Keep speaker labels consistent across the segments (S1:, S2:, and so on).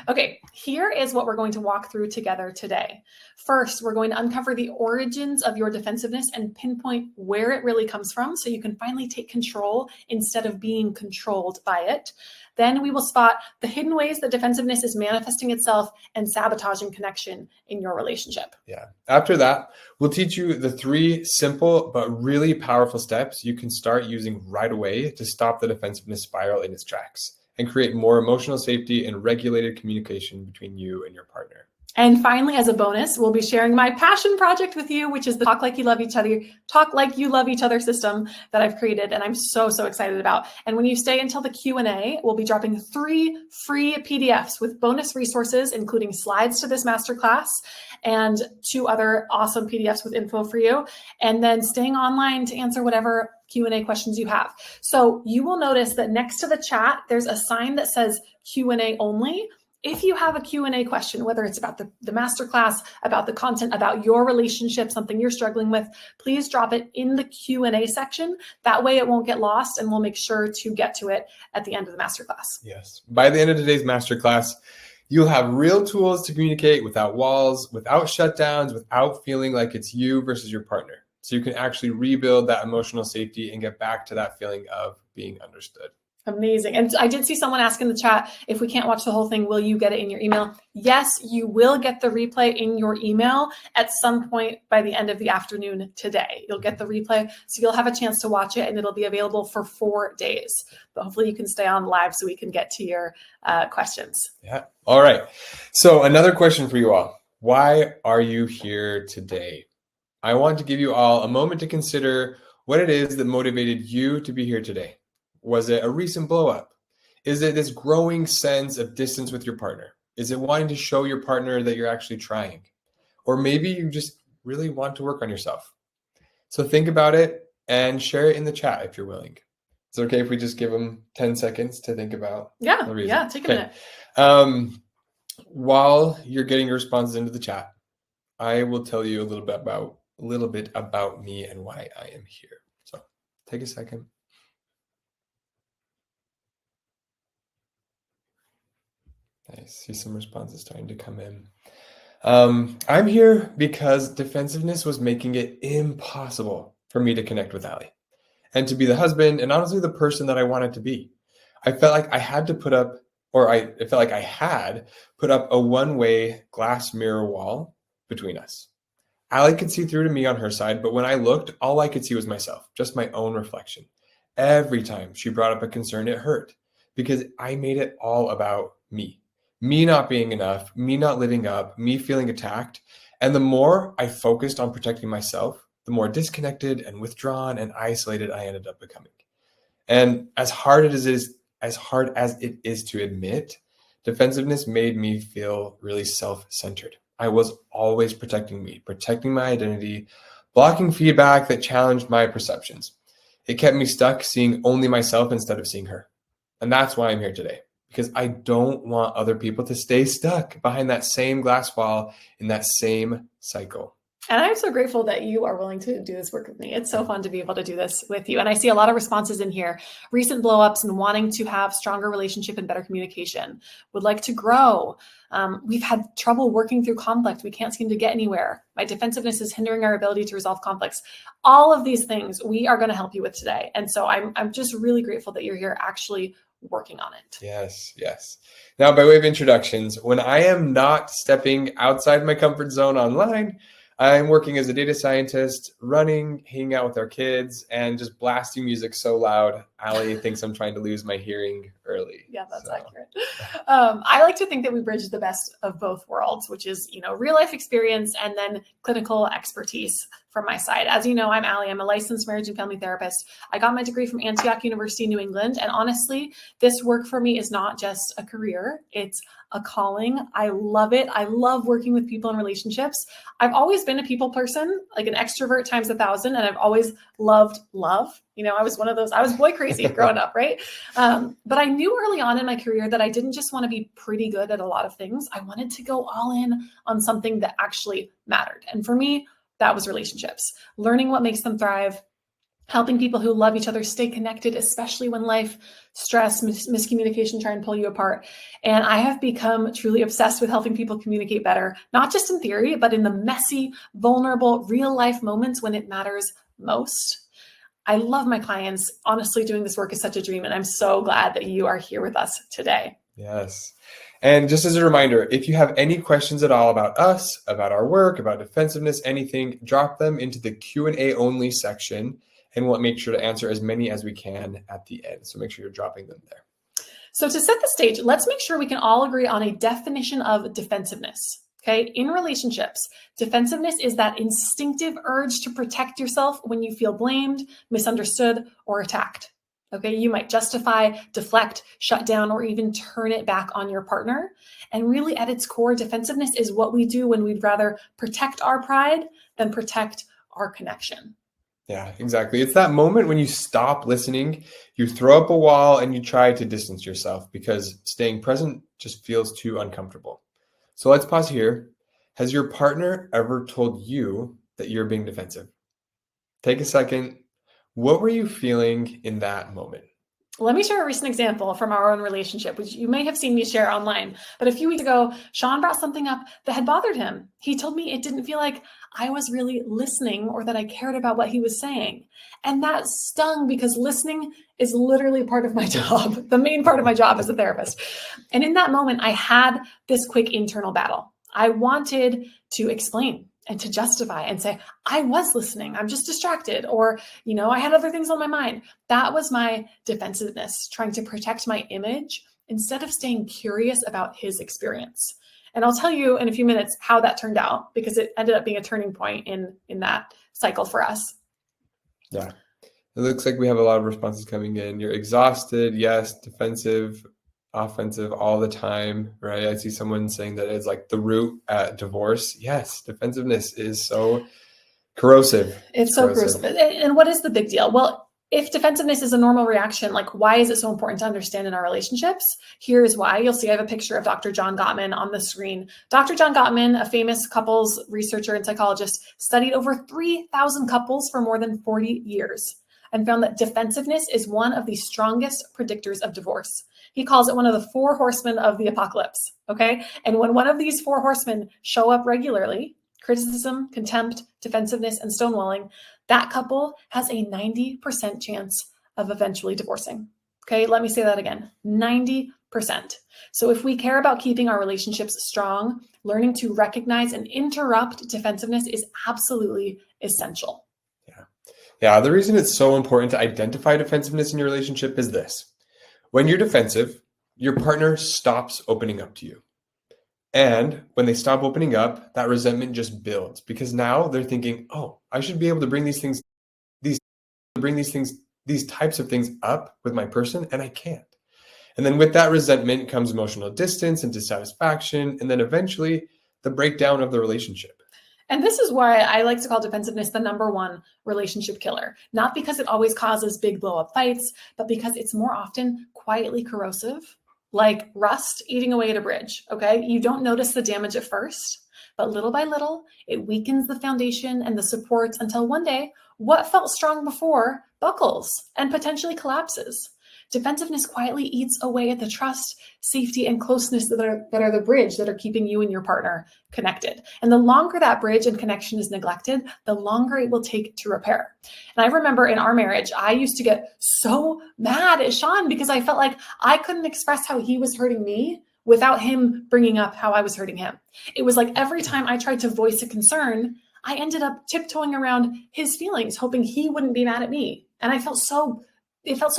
S1: Okay, here is what we're going to walk through together today. First, we're going to uncover the origins of your defensiveness and pinpoint where it really comes from so you can finally take control instead of being controlled by it. Then we will spot the hidden ways that defensiveness is manifesting itself and sabotaging connection in your relationship.
S2: Yeah. After that, we'll teach you the 3 simple but really powerful steps you can start using right away to stop the defensiveness spiral in its tracks and create more emotional safety and regulated communication between you and your partner.
S1: And finally, as a bonus, we'll be sharing my passion project with you, which is the Talk Like You Love Each Other system that I've created. And I'm so excited about. And when you stay until the Q&A, we'll be dropping 3 free PDFs with bonus resources, including slides to this masterclass and 2 other awesome PDFs with info for you. And then staying online to answer whatever Q&A questions you have. So you will notice that next to the chat, there's a sign that says Q&A only. If you have a Q&A question, whether it's about the masterclass, about the content, about your relationship, something you're struggling with, please drop it in the Q&A section. That way it won't get lost and we'll make sure to get to it at the end of the masterclass.
S2: Yes. By the end of today's masterclass, you'll have real tools to communicate without walls, without shutdowns, without feeling like it's you versus your partner. So you can actually rebuild that emotional safety and get back to that feeling of being understood.
S1: Amazing. And I did see someone ask in the chat, if we can't watch the whole thing, will you get it in your email? Yes, you will get the replay in your email at some point by the end of the afternoon today. You'll get the replay, so you'll have a chance to watch it, and it'll be available for 4 days. But hopefully you can stay on live so we can get to your questions.
S2: Yeah. All right. So another question for you all. Why are you here today? I want to give you all a moment to consider what it is that motivated you to be here today. Was it a recent blow up? Is it this growing sense of distance with your partner? Is it wanting to show your partner that you're actually trying? Or maybe you just really want to work on yourself. So think about it and share it in the chat if you're willing. Is it okay if we just give them 10 seconds to think about the reason?
S1: Yeah, take a minute.
S2: While you're getting your responses into the chat, I will tell you a little bit about me and why I am here. So take a second. I see some responses starting to come in. I'm here because defensiveness was making it impossible for me to connect with Allie and to be the husband and honestly the person that I wanted to be. I felt like I had put up a one-way glass mirror wall between us. Allie could see through to me on her side, but when I looked, all I could see was myself, just my own reflection. Every time she brought up a concern, it hurt because I made it all about me. Me not being enough, me not living up, me feeling attacked. And the more I focused on protecting myself, the more disconnected and withdrawn and isolated I ended up becoming. And as hard as it is to admit, defensiveness made me feel really self-centered. I was always protecting me, protecting my identity, blocking feedback that challenged my perceptions. It kept me stuck seeing only myself instead of seeing her. And that's why I'm here today. Because I don't want other people to stay stuck behind that same glass wall in that same cycle.
S1: And I'm so grateful that you are willing to do this work with me. It's so fun to be able to do this with you. And I see a lot of responses in here, recent blowups and wanting to have stronger relationship and better communication, would like to grow. We've had trouble working through conflict. We can't seem to get anywhere. My defensiveness is hindering our ability to resolve conflicts. All of these things we are going to help you with today. And so I'm just really grateful that you're here actually working on it.
S2: Yes. Now, by way of introductions, when I am not stepping outside my comfort zone online, I'm working as a data scientist, running, hanging out with our kids, and just blasting music so loud, Allie thinks I'm trying to lose my hearing early.
S1: Yeah, that's accurate. I like to think that we bridge the best of both worlds, which is, real life experience and then clinical expertise from my side. As you know, I'm Allie. I'm a licensed marriage and family therapist. I got my degree from Antioch University, New England. And honestly, this work for me is not just a career. It's a calling. I love it. I love working with people in relationships. I've always been a people person, like an extrovert times 1,000. And I've always loved love. I was one of those, I was boy crazy growing up, right? But I knew early on in my career that I didn't just want to be pretty good at a lot of things. I wanted to go all in on something that actually mattered. And for me, that was relationships, learning what makes them thrive, helping people who love each other stay connected, especially when life, stress, miscommunication try and pull you apart. And I have become truly obsessed with helping people communicate better, not just in theory, but in the messy, vulnerable, real life moments when it matters most. I love my clients. Honestly, doing this work is such a dream, and I'm so glad that you are here with us today.
S2: Yes. And just as a reminder, if you have any questions at all about us, about our work, about defensiveness, anything, drop them into the Q&A only section, and we'll make sure to answer as many as we can at the end. So make sure you're dropping them there.
S1: So to set the stage, let's make sure we can all agree on a definition of defensiveness. Okay, in relationships, defensiveness is that instinctive urge to protect yourself when you feel blamed, misunderstood, or attacked. Okay, you might justify, deflect, shut down, or even turn it back on your partner. And really at its core, defensiveness is what we do when we'd rather protect our pride than protect our connection.
S2: Yeah, exactly. It's that moment when you stop listening, you throw up a wall, and you try to distance yourself because staying present just feels too uncomfortable. So let's pause here. Has your partner ever told you that you're being defensive? Take a second. What were you feeling in that moment?
S1: Let me share a recent example from our own relationship, which you may have seen me share online. But a few weeks ago, Sean brought something up that had bothered him. He told me it didn't feel like I was really listening or that I cared about what he was saying. And that stung because listening is literally part of my job, the main part of my job as a therapist. And in that moment, I had this quick internal battle. I wanted to explain and to justify and say, I was listening, I'm just distracted, or, I had other things on my mind. That was my defensiveness, trying to protect my image instead of staying curious about his experience. And I'll tell you in a few minutes how that turned out, because it ended up being a turning point in that cycle for us.
S2: Yeah. It looks like we have a lot of responses coming in. You're exhausted. Yes. Defensive, offensive all the time, right? I see someone saying that it's like the root at divorce. Yes. Defensiveness is so corrosive.
S1: It's so corrosive. And what is the big deal? Well, if defensiveness is a normal reaction, like why is it so important to understand in our relationships? Here's why. You'll see I have a picture of Dr. John Gottman on the screen. Dr. John Gottman, a famous couples researcher and psychologist, studied over 3,000 couples for more than 40 years and found that defensiveness is one of the strongest predictors of divorce. He calls it one of the 4 horsemen of the apocalypse, okay? And when one of these 4 horsemen show up regularly, criticism, contempt, defensiveness, and stonewalling, that couple has a 90% chance of eventually divorcing. Okay, let me say that again, 90%. So if we care about keeping our relationships strong, learning to recognize and interrupt defensiveness is absolutely essential.
S2: Yeah, the reason it's so important to identify defensiveness in your relationship is this. When you're defensive, your partner stops opening up to you. And when they stop opening up, that resentment just builds because now they're thinking, oh, I should be able to bring these types of things up with my person, and I can't. And then with that resentment comes emotional distance and dissatisfaction, and then eventually the breakdown of the relationship.
S1: And this is why I like to call defensiveness the #1 relationship killer. Not because it always causes big blow up fights, but because it's more often quietly corrosive, like rust eating away at a bridge, okay? You don't notice the damage at first, but little by little, it weakens the foundation and the supports until one day, what felt strong before buckles and potentially collapses. Defensiveness quietly eats away at the trust, safety, and closeness that are the bridge that are keeping you and your partner connected. And the longer that bridge and connection is neglected, the longer it will take to repair. And I remember in our marriage, I used to get so mad at Sean because I felt like I couldn't express how he was hurting me without him bringing up how I was hurting him. It was like every time I tried to voice a concern, I ended up tiptoeing around his feelings, hoping he wouldn't be mad at me. And it felt so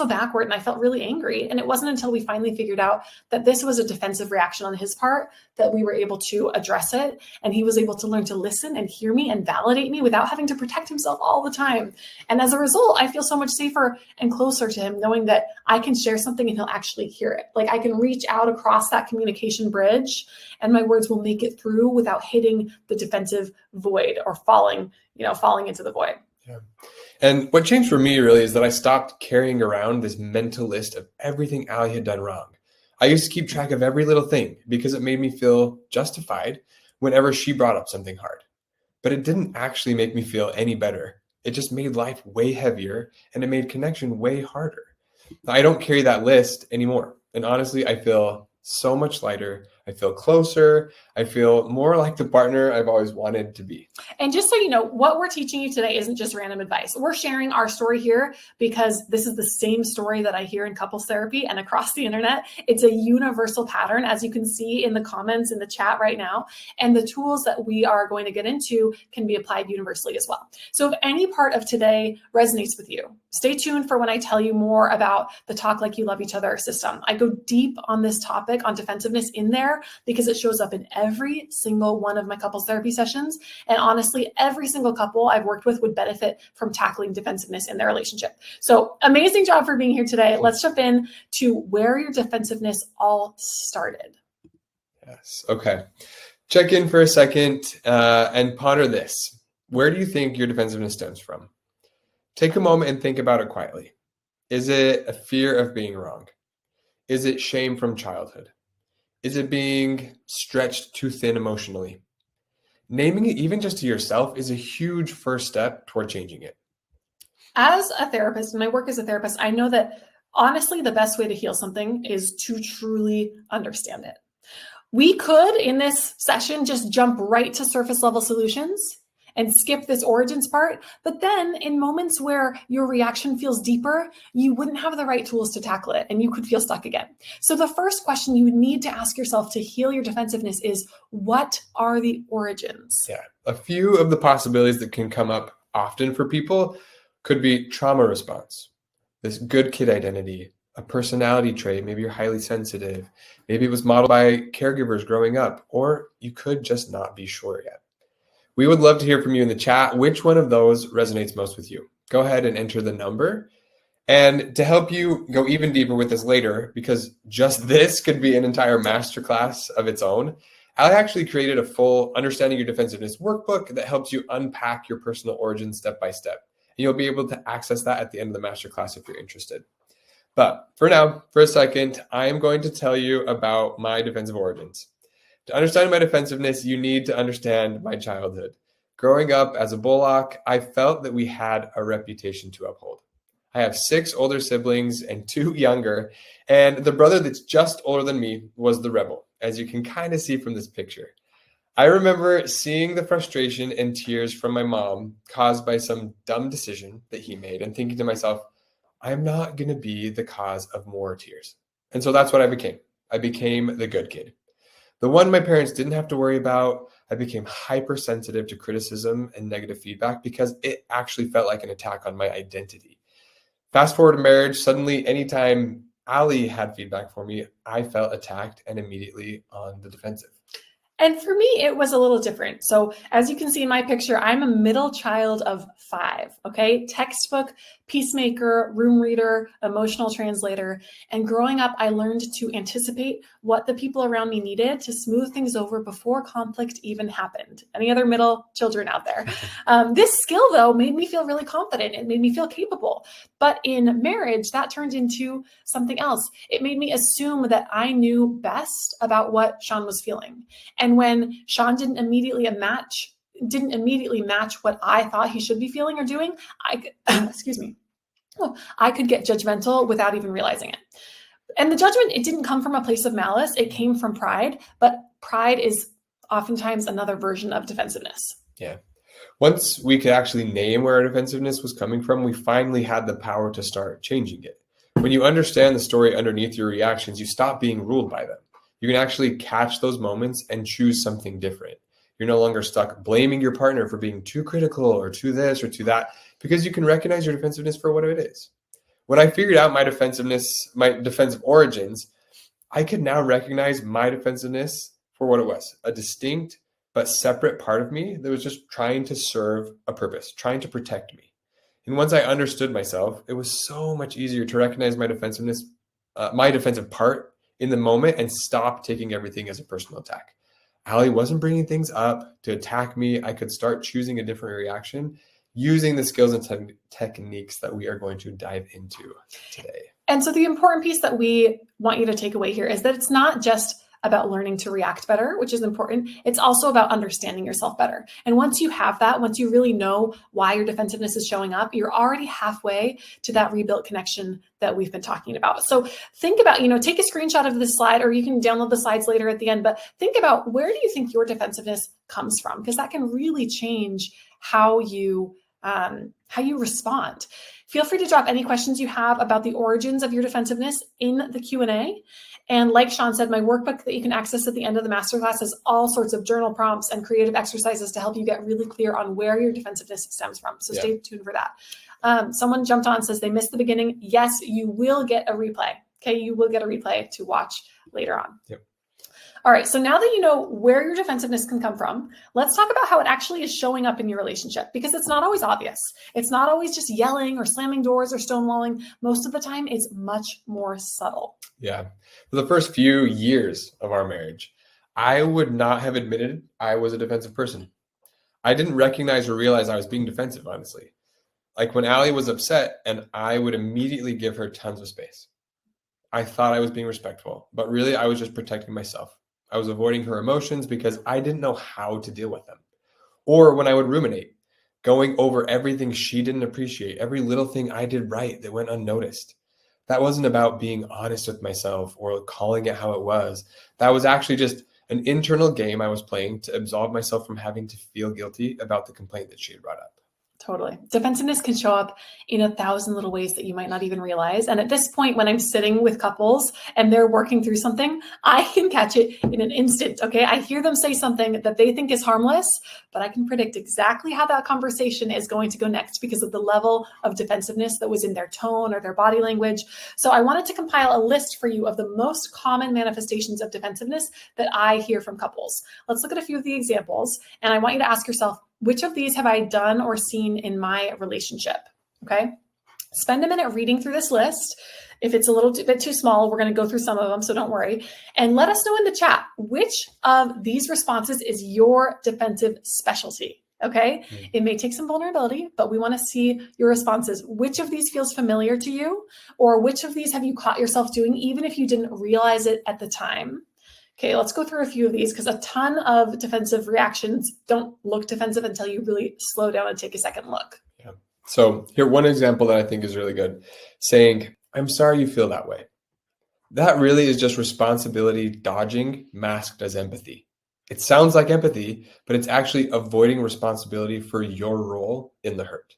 S1: backward and I felt really angry. And it wasn't until we finally figured out that this was a defensive reaction on his part that we were able to address it. And he was able to learn to listen and hear me and validate me without having to protect himself all the time. And as a result, I feel so much safer and closer to him, knowing that I can share something and he'll actually hear it. Like I can reach out across that communication bridge and my words will make it through without hitting the defensive void or falling into the void.
S2: Yeah. And what changed for me really is that I stopped carrying around this mental list of everything Allie had done wrong. I used to keep track of every little thing because it made me feel justified whenever she brought up something hard. But it didn't actually make me feel any better. It just made life way heavier and it made connection way harder. I don't carry that list anymore. And honestly, I feel so much lighter. I feel closer. I feel more like the partner I've always wanted to be.
S1: And just so you know, what we're teaching you today isn't just random advice. We're sharing our story here because this is the same story that I hear in couples therapy and across the internet. It's a universal pattern, as you can see in the comments in the chat right now. And the tools that we are going to get into can be applied universally as well. So if any part of today resonates with you, stay tuned for when I tell you more about the Talk Like You Love Each Other system. I go deep on this topic on defensiveness in there because it shows up in every single one of my couples therapy sessions. And honestly, every single couple I've worked with would benefit from tackling defensiveness in their relationship. So amazing job for being here today. Let's jump in to where your defensiveness all started.
S2: Yes. Okay. Check in for a second and ponder this. Where do you think your defensiveness stems from? Take a moment and think about it quietly. Is it a fear of being wrong? Is it shame from childhood? Is it being stretched too thin emotionally? Naming it even just to yourself is a huge first step toward changing it.
S1: As a therapist, and I work as a therapist, I know that honestly, the best way to heal something is to truly understand it. We could, in this session, just jump right to surface level solutions and skip this origins part. But then in moments where your reaction feels deeper, you wouldn't have the right tools to tackle it and you could feel stuck again. So the first question you would need to ask yourself to heal your defensiveness is, what are the origins?
S2: Yeah. A few of the possibilities that can come up often for people could be trauma response, this good kid identity, a personality trait. Maybe you're highly sensitive. Maybe it was modeled by caregivers growing up, or you could just not be sure yet. We would love to hear from you in the chat. Which one of those resonates most with you? Go ahead and enter the number. And to help you go even deeper with this later, because just this could be an entire masterclass of its own, I actually created a full Understanding Your Defensiveness workbook that helps you unpack your personal origins step by step. And you'll be able to access that at the end of the masterclass if you're interested. But for now, for a second, I am going to tell you about my defensive origins. To understand my defensiveness, you need to understand my childhood. Growing up as a bullock, I felt that we had a reputation to uphold. I have 6 older siblings and 2 younger, and the brother that's just older than me was the rebel, as you can kind of see from this picture. I remember seeing the frustration and tears from my mom caused by some dumb decision that he made and thinking to myself, I'm not going to be the cause of more tears. And so that's what I became. I became the good kid. The one my parents didn't have to worry about. I became hypersensitive to criticism and negative feedback because it actually felt like an attack on my identity. Fast forward to marriage, suddenly anytime Ali had feedback for me, I felt attacked and immediately on the defensive.
S1: And for me, it was a little different. So as you can see in my picture, I'm a middle child of 5, okay? Textbook, peacemaker, room reader, emotional translator. And growing up, I learned to anticipate what the people around me needed to smooth things over before conflict even happened. Any other middle children out there? This skill, though, made me feel really confident. It made me feel capable. But in marriage, that turned into something else. It made me assume that I knew best about what Sean was feeling. And when Sean didn't immediately match what I thought he should be feeling or doing, I could get judgmental without even realizing it. And the judgment, it didn't come from a place of malice. It came from pride, but pride is oftentimes another version of defensiveness.
S2: Yeah. Once we could actually name where our defensiveness was coming from, we finally had the power to start changing it. When you understand the story underneath your reactions, you stop being ruled by them. You can actually catch those moments and choose something different. You're no longer stuck blaming your partner for being too critical or too this or too that, because you can recognize your defensiveness for what it is. When I figured out my defensive origins, I could now recognize my defensiveness for what it was, a distinct but separate part of me that was just trying to serve a purpose, trying to protect me. And once I understood myself, it was so much easier to recognize my defensiveness, my defensive part in the moment and stop taking everything as a personal attack. Ali wasn't bringing things up to attack me. I could start choosing a different reaction using the skills and techniques that we are going to dive into today.
S1: And so the important piece that we want you to take away here is that it's not just about learning to react better, which is important. It's also about understanding yourself better. And once you have that, once you really know why your defensiveness is showing up, you're already halfway to that rebuilt connection that we've been talking about. So think about, take a screenshot of this slide, or you can download the slides later at the end, but think about, where do you think your defensiveness comes from? Because that can really change how you respond. Feel free to drop any questions you have about the origins of your defensiveness in the Q&A. And like Sean said, my workbook that you can access at the end of the masterclass has all sorts of journal prompts and creative exercises to help you get really clear on where your defensiveness stems from. So stay tuned for that. Someone jumped on and says they missed the beginning. Yes, you will get a replay. Okay, you will get a replay to watch later on.
S2: Yep.
S1: All right, so now that you know where your defensiveness can come from, let's talk about how it actually is showing up in your relationship, because it's not always obvious. It's not always just yelling or slamming doors or stonewalling. Most of the time, it's much more subtle.
S2: Yeah. For the first few years of our marriage, I would not have admitted I was a defensive person. I didn't recognize or realize I was being defensive, honestly. Like when Allie was upset, and I would immediately give her tons of space. I thought I was being respectful, but really I was just protecting myself. I was avoiding her emotions because I didn't know how to deal with them. Or when I would ruminate, going over everything she didn't appreciate, every little thing I did right that went unnoticed. That wasn't about being honest with myself or calling it how it was. That was actually just an internal game I was playing to absolve myself from having to feel guilty about the complaint that she had brought up.
S1: Totally. Defensiveness can show up in 1,000 little ways that you might not even realize. And at this point, when I'm sitting with couples and they're working through something, I can catch it in an instant. Okay. I hear them say something that they think is harmless, but I can predict exactly how that conversation is going to go next because of the level of defensiveness that was in their tone or their body language. So I wanted to compile a list for you of the most common manifestations of defensiveness that I hear from couples. Let's look at a few of the examples. And I want you to ask yourself, which of these have I done or seen in my relationship? Okay. Spend a minute reading through this list. If it's a little bit too small, we're going to go through some of them, so don't worry. And let us know in the chat, which of these responses is your defensive specialty? Okay. It may take some vulnerability, but we want to see your responses. Which of these feels familiar to you? Or which of these have you caught yourself doing, even if you didn't realize it at the time? Okay, let's go through a few of these because a ton of defensive reactions don't look defensive until you really slow down and take a second look.
S2: Yeah. So here, one example that I think is really good, saying, "I'm sorry you feel that way." That really is just responsibility dodging masked as empathy. It sounds like empathy, but it's actually avoiding responsibility for your role in the hurt.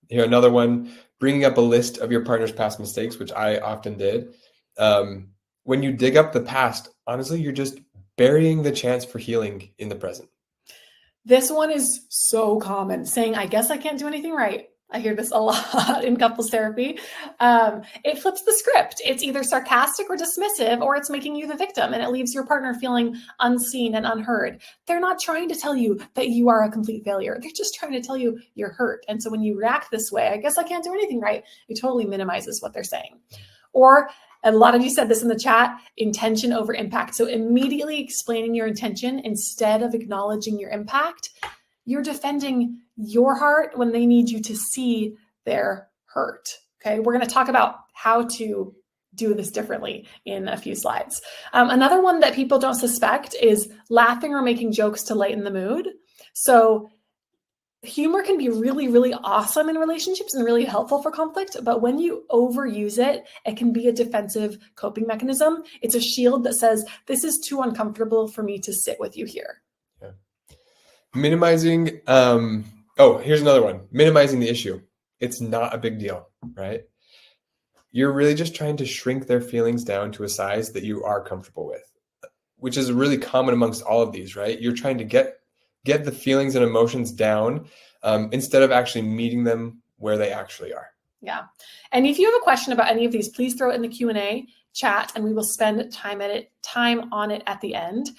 S2: Here, another one, bringing up a list of your partner's past mistakes, which I often did. When you dig up the past, honestly, you're just burying the chance for healing in the present.
S1: This one is so common, saying, I guess I can't do anything right. I hear this a lot in couples therapy. It flips the script. It's either sarcastic or dismissive, or it's making you the victim, and it leaves your partner feeling unseen and unheard. They're not trying to tell you that you are a complete failure. They're just trying to tell you you're hurt. And so when you react this way, I guess I can't do anything right, it totally minimizes what they're saying. Or a lot of you said this in the chat, intention over impact. So immediately explaining your intention instead of acknowledging your impact, you're defending your heart when they need you to see their hurt. Okay, we're going to talk about how to do this differently in a few slides. Another one that people don't suspect is laughing or making jokes to lighten the mood. So humor can be really, really awesome in relationships and really helpful for conflict, but when you overuse it, it can be a defensive coping mechanism. It's a shield that says, this is too uncomfortable for me to sit with you here.
S2: Yeah. Minimizing, here's another one, minimizing the issue. It's not a big deal, right? You're really just trying to shrink their feelings down to a size that you are comfortable with, which is really common amongst all of these, right? You're trying to get the feelings and emotions down instead of actually meeting them where they actually are.
S1: Yeah. And if you have a question about any of these, please throw it in the Q&A chat and we will spend time on it at the end.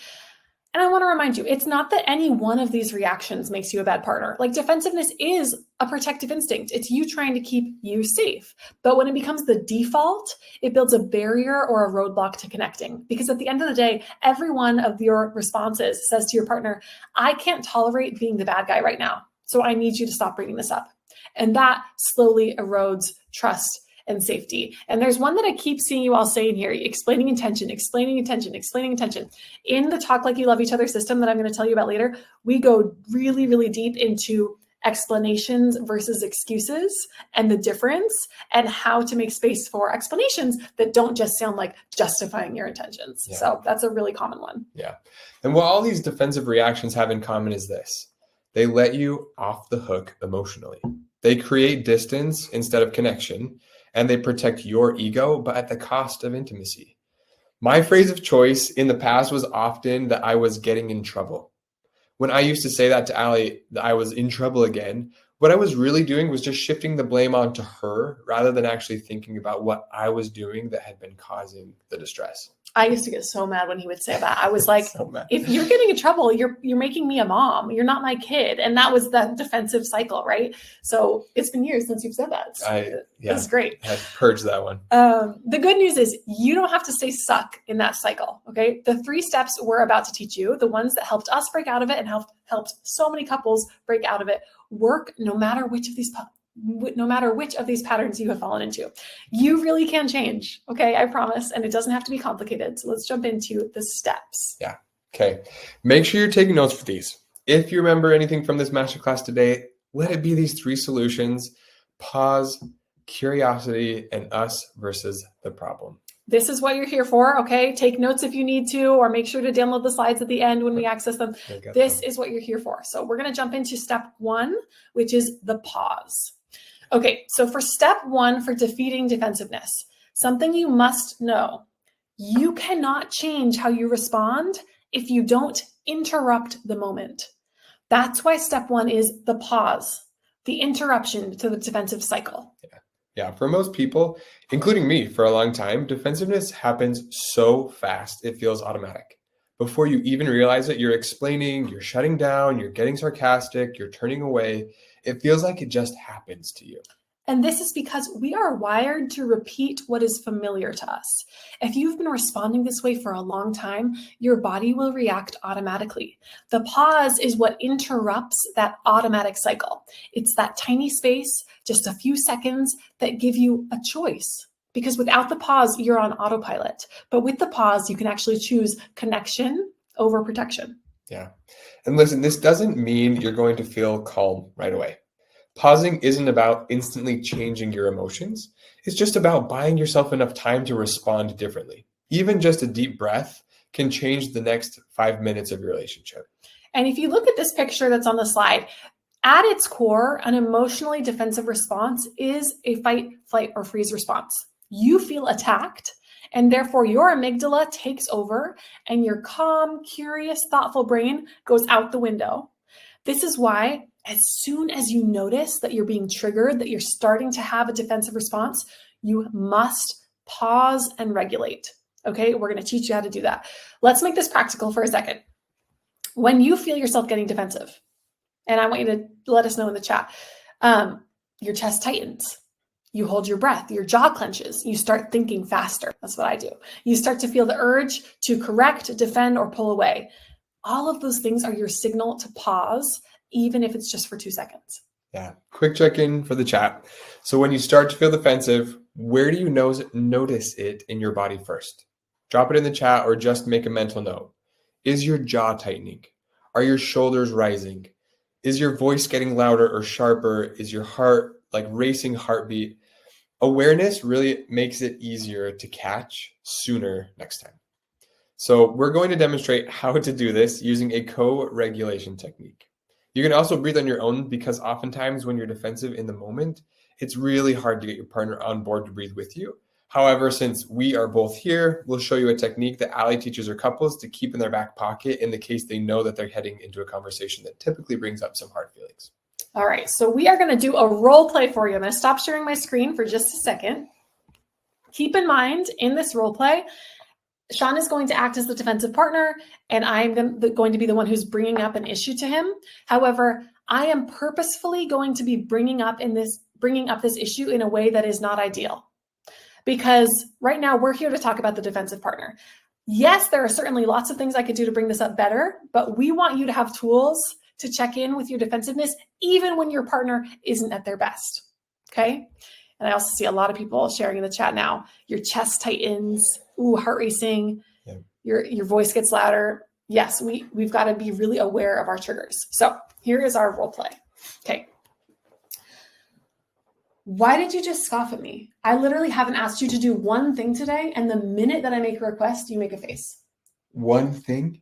S1: And I want to remind you, it's not that any one of these reactions makes you a bad partner. Like defensiveness is a protective instinct. It's you trying to keep you safe. But when it becomes the default, it builds a barrier or a roadblock to connecting. Because at the end of the day, every one of your responses says to your partner, I can't tolerate being the bad guy right now. So I need you to stop bringing this up. And that slowly erodes trust and safety. And there's one that I keep seeing you all saying here, explaining intention, explaining intention, explaining intention. In the Talk Like You Love Each Other system that I'm going to tell you about later, we go really, really deep into explanations versus excuses and the difference and how to make space for explanations that don't just sound like justifying your intentions.
S2: Yeah.
S1: So that's a really common one.
S2: Yeah. And what all these defensive reactions have in common is this: they let you off the hook emotionally. They create distance instead of connection, and they protect your ego, but at the cost of intimacy. My phrase of choice in the past was often that I was getting in trouble. When I used to say that to Allie, that I was in trouble again, what I was really doing was just shifting the blame onto her rather than actually thinking about what I was doing that had been causing the distress.
S1: I used to get so mad when he would say that. I was like,
S2: So mad.
S1: if you're getting in trouble, you're making me a mom. You're not my kid. And that was that defensive cycle, right? So it's been years since you've said that. It's great.
S2: I purged that one.
S1: The good news is you don't have to stay stuck in that cycle, okay? The 3 steps we're about to teach you, the ones that helped us break out of it and helped so many couples break out of it, work no matter which of these patterns you have fallen into. You really can change, okay? I promise. And it doesn't have to be complicated. So let's jump into the steps.
S2: Yeah. Okay. Make sure you're taking notes for these. If you remember anything from this masterclass today, let it be these 3 solutions: pause, curiosity, and us versus the problem.
S1: This is what you're here for, okay? Take notes if you need to, or make sure to download the slides at the end when we access them. This is what you're here for. So we're going to jump into step 1, which is the pause. Okay, so for step 1 for defeating defensiveness, something you must know: you cannot change how you respond if you don't interrupt the moment. That's why step 1 is the pause, the interruption to the defensive cycle.
S2: Yeah, for most people, including me for a long time, defensiveness happens so fast it feels automatic. Before you even realize it, you're explaining, you're shutting down, you're getting sarcastic, you're turning away. It feels like it just happens to you.
S1: And this is because we are wired to repeat what is familiar to us. If you've been responding this way for a long time, your body will react automatically. The pause is what interrupts that automatic cycle. It's that tiny space, just a few seconds, that give you a choice. Because without the pause, you're on autopilot. But with the pause, you can actually choose connection over protection.
S2: Yeah. And listen, this doesn't mean you're going to feel calm right away. Pausing isn't about instantly changing your emotions. It's just about buying yourself enough time to respond differently. Even just a deep breath can change the next 5 minutes of your relationship.
S1: And if you look at this picture that's on the slide, at its core, an emotionally defensive response is a fight, flight, or freeze response. You feel attacked, and therefore your amygdala takes over, and your calm, curious, thoughtful brain goes out the window. This is why, as soon as you notice that you're being triggered, that you're starting to have a defensive response, you must pause and regulate. Okay, we're going to teach you how to do that. Let's make this practical for a second. When you feel yourself getting defensive, and I want you to let us know in the chat, your chest tightens. You hold your breath, your jaw clenches, you start thinking faster. That's what I do. You start to feel the urge to correct, defend, or pull away. All of those things are your signal to pause, even if it's just for 2 seconds.
S2: Yeah. Quick check-in for the chat. So when you start to feel defensive, where do you notice it in your body first? Drop it in the chat or just make a mental note. Is your jaw tightening? Are your shoulders rising? Is your voice getting louder or sharper? Is your heart like racing heartbeat? Awareness really makes it easier to catch sooner next time. So we're going to demonstrate how to do this using a co-regulation technique. You can also breathe on your own because oftentimes when you're defensive in the moment, it's really hard to get your partner on board to breathe with you. However, since we are both here, we'll show you a technique that Allie teaches her couples to keep in their back pocket in the case they know that they're heading into a conversation that typically brings up some hard feelings.
S1: All right, so we are going to do a role play for you. I'm going to stop sharing my screen for just a second. Keep in mind, in this role play, Sean is going to act as the defensive partner, and I'm going to be the one who's bringing up an issue to him. However, I am purposefully going to be bringing up this issue in a way that is not ideal. Because right now we're here to talk about the defensive partner. Yes, there are certainly lots of things I could do to bring this up better, but we want you to have tools to check in with your defensiveness, even when your partner isn't at their best. Okay? And I also see a lot of people sharing in the chat now. Your chest tightens, heart racing, your voice gets louder. Yes, we've got to be really aware of our triggers. So here is our role play. Okay. Why did you just scoff at me? I literally haven't asked you to do one thing today, and the minute that I make a request, you make a face.
S2: One thing?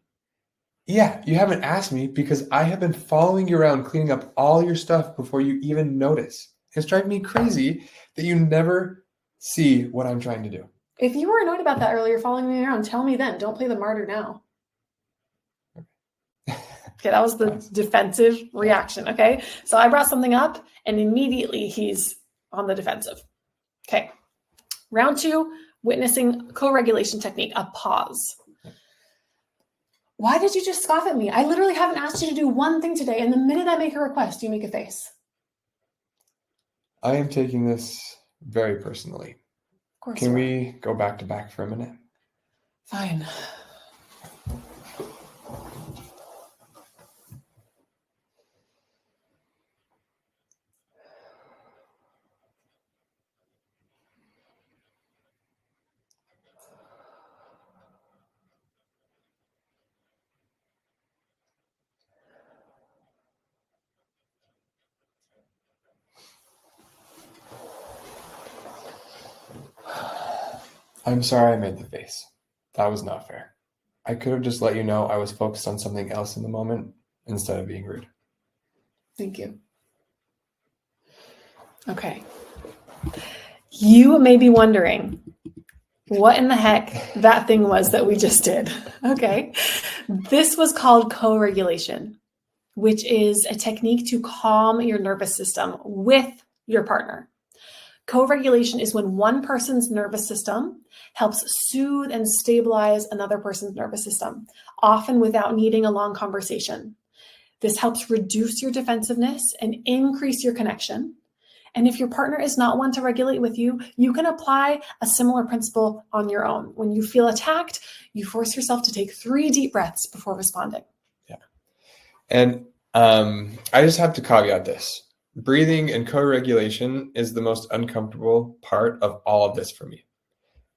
S2: Yeah, you haven't asked me because I have been following you around cleaning up all your stuff before you even notice. It's driving me crazy that you never see what I'm trying to do.
S1: If you were annoyed about that earlier, following me around, tell me then. Don't play the martyr now. Okay, that was the defensive reaction, okay? So I brought something up, and immediately he's on the defensive. Okay, round 2, witnessing co-regulation technique, a pause. Why did you just scoff at me? I literally haven't asked you to do one thing today, and the minute I make a request, you make a face.
S2: I am taking this very personally.
S1: Of course.
S2: Can we go back to back for a minute?
S1: Fine.
S2: I'm sorry I made the face. That was not fair. I could have just let you know I was focused on something else in the moment instead of being rude.
S1: Thank you. Okay. You may be wondering what in the heck that thing was that we just did. Okay. This was called co-regulation, which is a technique to calm your nervous system with your partner. Co-regulation is when one person's nervous system helps soothe and stabilize another person's nervous system, often without needing a long conversation. This helps reduce your defensiveness and increase your connection. And if your partner is not one to regulate with you, you can apply a similar principle on your own. When you feel attacked, you force yourself to take 3 deep breaths before responding.
S2: Yeah. And I just have to caveat this. Breathing and co-regulation is the most uncomfortable part of all of this for me.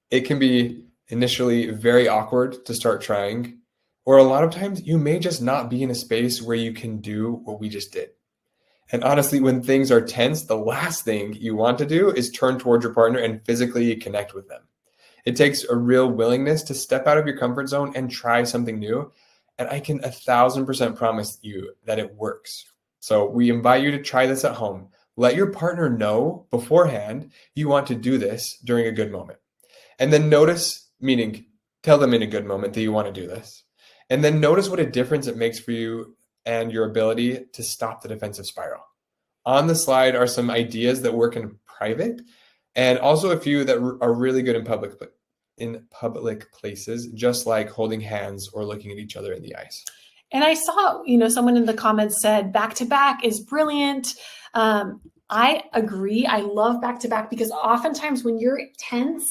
S2: It can be initially very awkward to start trying, or a lot of times you may just not be in a space where you can do what we just did. And honestly, when things are tense, the last thing you want to do is turn towards your partner and physically connect with them. It takes a real willingness to step out of your comfort zone and try something new. And I can 1,000% promise you that it works. So we invite you to try this at home. Let your partner know beforehand you want to do this during a good moment. And then notice, meaning tell them in a good moment that you want to do this. And then notice what a difference it makes for you and your ability to stop the defensive spiral. On the slide are some ideas that work in private and also a few that are really good in public places, just like holding hands or looking at each other in the eyes.
S1: And I saw, someone in the comments said back to back is brilliant. I agree. I love back to back because oftentimes when you're tense,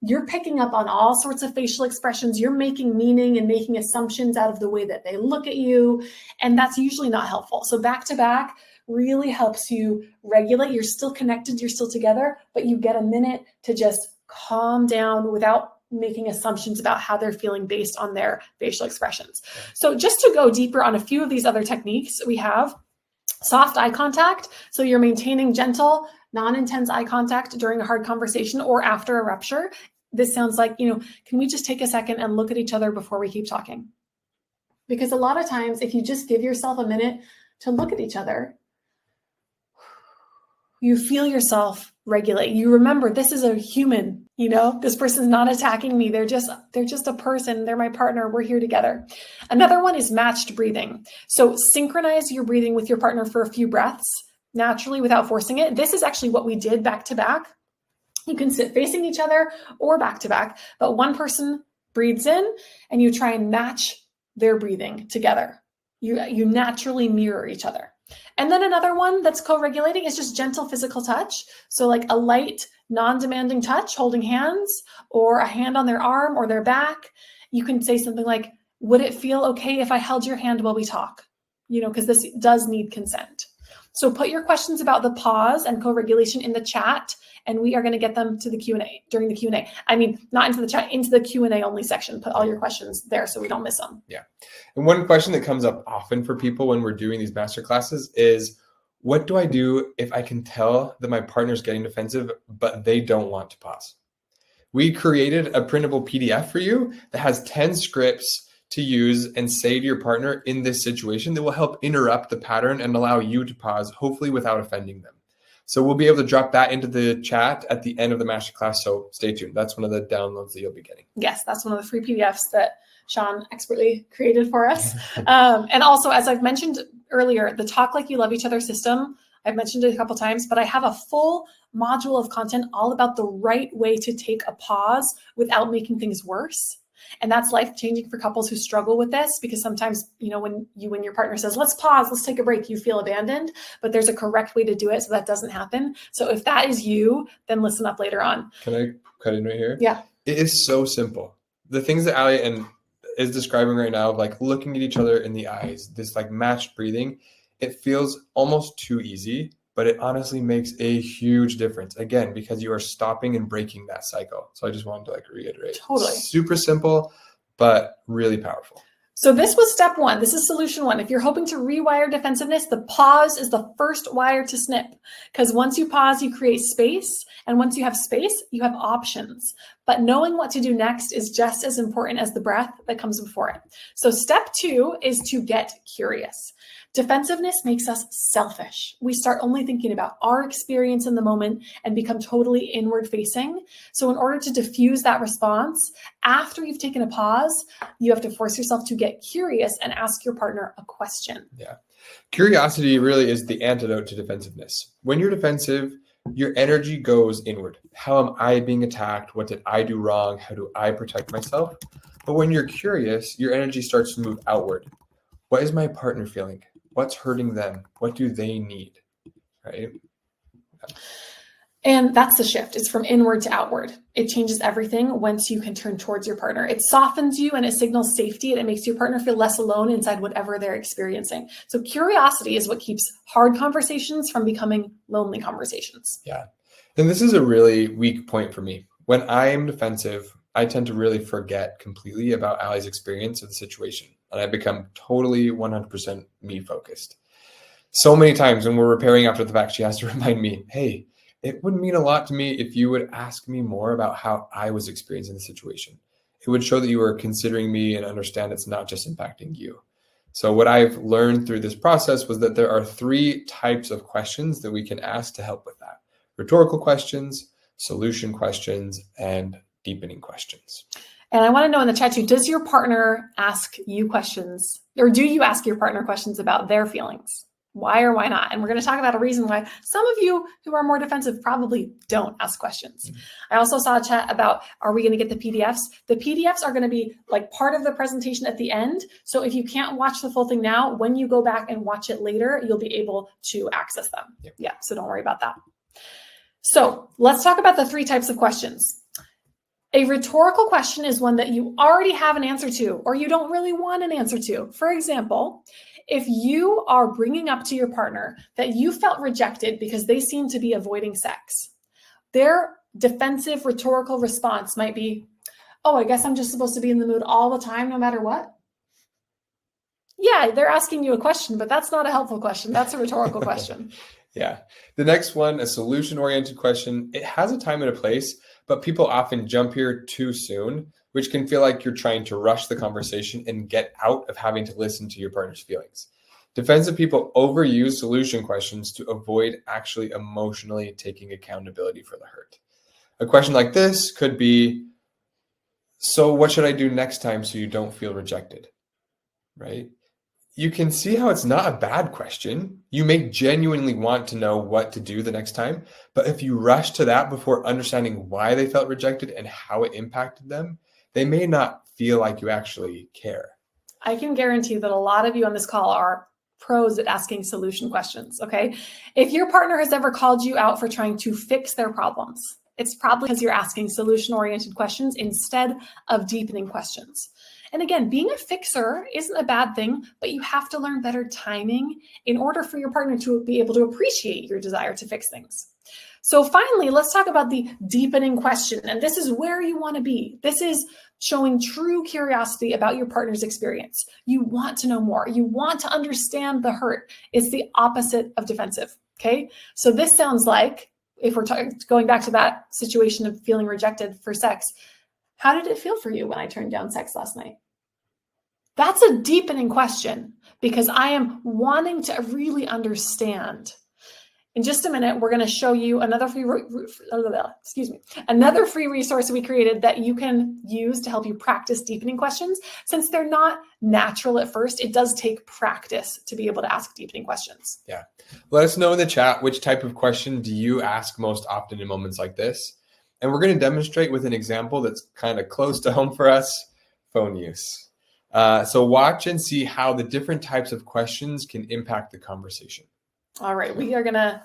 S1: you're picking up on all sorts of facial expressions. You're making meaning and making assumptions out of the way that they look at you. And that's usually not helpful. So back to back really helps you regulate. You're still connected. You're still together, but you get a minute to just calm down without making assumptions about how they're feeling based on their facial expressions. So just to go deeper on a few of these other techniques, we have soft eye contact. So you're maintaining gentle, non-intense eye contact during a hard conversation or after a rupture. This sounds like, can we just take a second and look at each other before we keep talking? Because a lot of times, if you just give yourself a minute to look at each other, you feel yourself regulate. You remember this is a human, this person's not attacking me. They're just a person. They're my partner. We're here together. Another one is matched breathing. So synchronize your breathing with your partner for a few breaths naturally without forcing it. This is actually what we did back to back. You can sit facing each other or back to back, but one person breathes in and you try and match their breathing together. You naturally mirror each other. And then another one that's co-regulating is just gentle physical touch. So like a light, non-demanding touch, holding hands or a hand on their arm or their back. You can say something like, would it feel okay if I held your hand while we talk? Because this does need consent. So put your questions about the pause and co-regulation in the chat, and we are going to get them to the Q&A during the Q&A. I mean, not into the chat, into the Q&A only section. Put all your questions there so we don't miss them.
S2: Yeah. And one question that comes up often for people when we're doing these master classes is, what do I do if I can tell that my partner's getting defensive, but they don't want to pause? We created a printable PDF for you that has 10 scripts to use and say to your partner in this situation that will help interrupt the pattern and allow you to pause, hopefully without offending them. So we'll be able to drop that into the chat at the end of the masterclass. So stay tuned. That's one of the downloads that you'll be getting.
S1: Yes, that's one of the free PDFs that Sean expertly created for us. And also, as I've mentioned earlier, the Talk Like You Love Each Other system, I've mentioned it a couple times, but I have a full module of content all about the right way to take a pause without making things worse. And that's life-changing for couples who struggle with this, because sometimes, when your partner says, let's pause, let's take a break, you feel abandoned, but there's a correct way to do it so that doesn't happen. So if that is you, then listen up later on.
S2: Can I cut in right here?
S1: Yeah.
S2: It is so simple. The things that Ali is describing right now, of like looking at each other in the eyes, this like matched breathing, it feels almost too easy, but it honestly makes a huge difference. Again, because you are stopping and breaking that cycle. So I just wanted to reiterate.
S1: Totally.
S2: Super simple, but really powerful.
S1: So this was step one. This is solution one. If you're hoping to rewire defensiveness, the pause is the first wire to snip, because once you pause, you create space. And once you have space, you have options. But knowing what to do next is just as important as the breath that comes before it. So step two is to get curious. Defensiveness makes us selfish. We start only thinking about our experience in the moment and become totally inward facing. So in order to diffuse that response, after you've taken a pause, you have to force yourself to get curious and ask your partner a question.
S2: Yeah. Curiosity really is the antidote to defensiveness. When you're defensive, your energy goes inward. How am I being attacked? What did I do wrong? How do I protect myself? But when you're curious, your energy starts to move outward. What is my partner feeling? What's hurting them? What do they need? Right? Yeah.
S1: And that's the shift. It's from inward to outward. It changes everything once you can turn towards your partner. It softens you and it signals safety, and it makes your partner feel less alone inside whatever they're experiencing. So curiosity is what keeps hard conversations from becoming lonely conversations.
S2: Yeah. And this is a really weak point for me. When I am defensive, I tend to really forget completely about Allie's experience of the situation. And I become totally 100% me focused. So many times when we're repairing after the fact, she has to remind me, hey, it would mean a lot to me if you would ask me more about how I was experiencing the situation. It would show that you are considering me and understand it's not just impacting you. So what I've learned through this process was that there are 3 types of questions that we can ask to help with that: rhetorical questions, solution questions, and deepening questions.
S1: And I want to know in the chat too, does your partner ask you questions, or do you ask your partner questions about their feelings? Why or why not? And we're going to talk about a reason why some of you who are more defensive probably don't ask questions. I also saw a chat about, are we going to get the PDFs? The PDFs are going to be like part of the presentation at the end. So if you can't watch the full thing now, when you go back and watch it later, you'll be able to access them.
S2: Yep.
S1: Yeah, so don't worry about that. So let's talk about the 3 types of questions. A rhetorical question is one that you already have an answer to, or you don't really want an answer to. For example, if you are bringing up to your partner that you felt rejected because they seem to be avoiding sex, their defensive rhetorical response might be, oh, I guess I'm just supposed to be in the mood all the time, no matter what. Yeah, they're asking you a question, but that's not a helpful question. That's a rhetorical question.
S2: Yeah. The next one, a solution-oriented question. It has a time and a place, but people often jump here too soon, which can feel like you're trying to rush the conversation and get out of having to listen to your partner's feelings. Defensive people overuse solution questions to avoid actually emotionally taking accountability for the hurt. A question like this could be, so what should I do next time so you don't feel rejected? Right? You can see how it's not a bad question. You may genuinely want to know what to do the next time, but if you rush to that before understanding why they felt rejected and how it impacted them, they may not feel like you actually care.
S1: I can guarantee that a lot of you on this call are pros at asking solution questions, okay? If your partner has ever called you out for trying to fix their problems, it's probably because you're asking solution-oriented questions instead of deepening questions. And again, being a fixer isn't a bad thing, but you have to learn better timing in order for your partner to be able to appreciate your desire to fix things. So finally, let's talk about the deepening question. And this is where you want to be. This is showing true curiosity about your partner's experience. You want to know more. You want to understand the hurt. It's the opposite of defensive. Okay. So this sounds like, if we're going back to that situation of feeling rejected for sex, how did it feel for you when I turned down sex last night? That's a deepening question, because I am wanting to really understand. In just a minute, we're going to show you another free resource we created that you can use to help you practice deepening questions. Since they're not natural at first, it does take practice to be able to ask deepening questions.
S2: Yeah. Let us know in the chat, which type of question do you ask most often in moments like this? And we're going to demonstrate with an example that's kind of close to home for us, phone use. So watch and see how the different types of questions can impact the conversation.
S1: All right, we are going to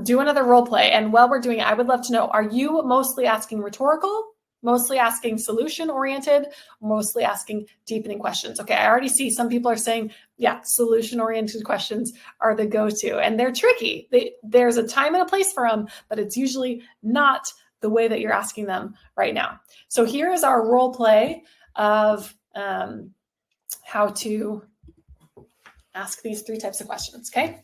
S1: do another role play. And while we're doing it, I would love to know, are you mostly asking rhetorical, mostly asking solution-oriented, mostly asking deepening questions? Okay, I already see some people are saying, yeah, solution-oriented questions are the go-to. And they're tricky. There's a time and a place for them, but it's usually not the way that you're asking them right now. So here is our role play of how to ask these 3 types of questions, okay?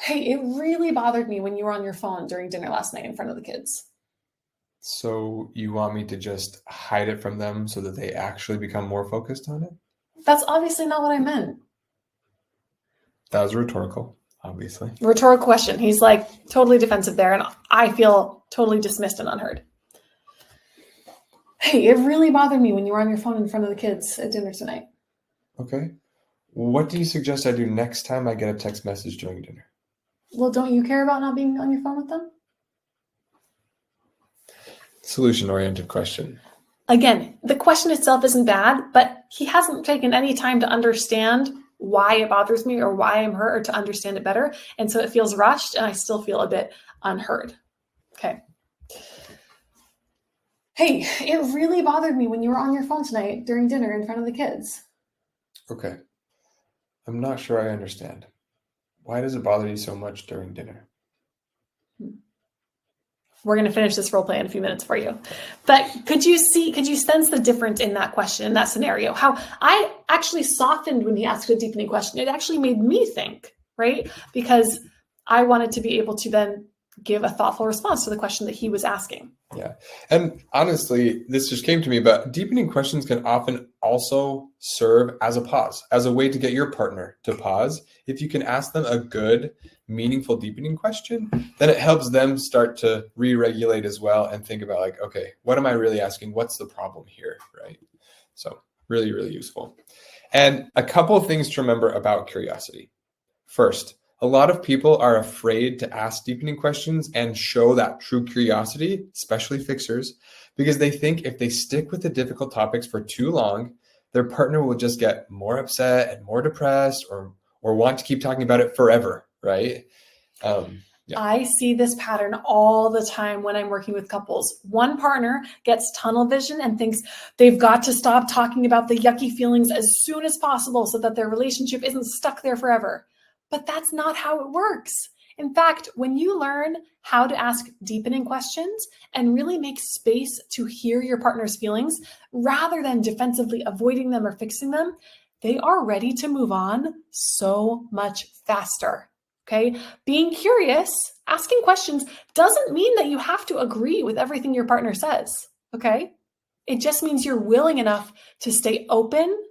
S1: Hey, it really bothered me when you were on your phone during dinner last night in front of the kids.
S2: So you want me to just hide it from them so that they actually become more focused on it?
S1: That's obviously not what I meant.
S2: That was rhetorical, obviously.
S1: Rhetorical question. He's like totally defensive there, and I feel totally dismissed and unheard. Hey, it really bothered me when you were on your phone in front of the kids at dinner tonight.
S2: Okay. What do you suggest I do next time I get a text message during dinner?
S1: Well, don't you care about not being on your phone with them?
S2: Solution-oriented question.
S1: Again, the question itself isn't bad, but he hasn't taken any time to understand why it bothers me or why I'm hurt, or to understand it better. And so it feels rushed, and I still feel a bit unheard. Okay. Hey, it really bothered me when you were on your phone tonight during dinner in front of the kids.
S2: Okay. I'm not sure I understand. Why does it bother you so much during dinner?
S1: We're going to finish this role play in a few minutes for you. But could you sense the difference in that question, in that scenario? How I actually softened when he asked a deepening question. It actually made me think, right? Because I wanted to be able to then give a thoughtful response to the question that he was asking.
S2: Yeah. And honestly, this just came to me, but deepening questions can often also serve as a pause, as a way to get your partner to pause. If you can ask them a good, meaningful deepening question, then it helps them start to re-regulate as well and think about like, okay, what am I really asking? What's the problem here, right? So really, really useful. And a couple of things to remember about curiosity. First, a lot of people are afraid to ask deepening questions and show that true curiosity, especially fixers, because they think if they stick with the difficult topics for too long, their partner will just get more upset and more depressed or want to keep talking about it forever, right? Yeah.
S1: I see this pattern all the time when I'm working with couples. One partner gets tunnel vision and thinks they've got to stop talking about the yucky feelings as soon as possible so that their relationship isn't stuck there forever. But that's not how it works. In fact, when you learn how to ask deepening questions and really make space to hear your partner's feelings, rather than defensively avoiding them or fixing them, they are ready to move on so much faster. Okay? Being curious, asking questions doesn't mean that you have to agree with everything your partner says. Okay? It just means you're willing enough to stay open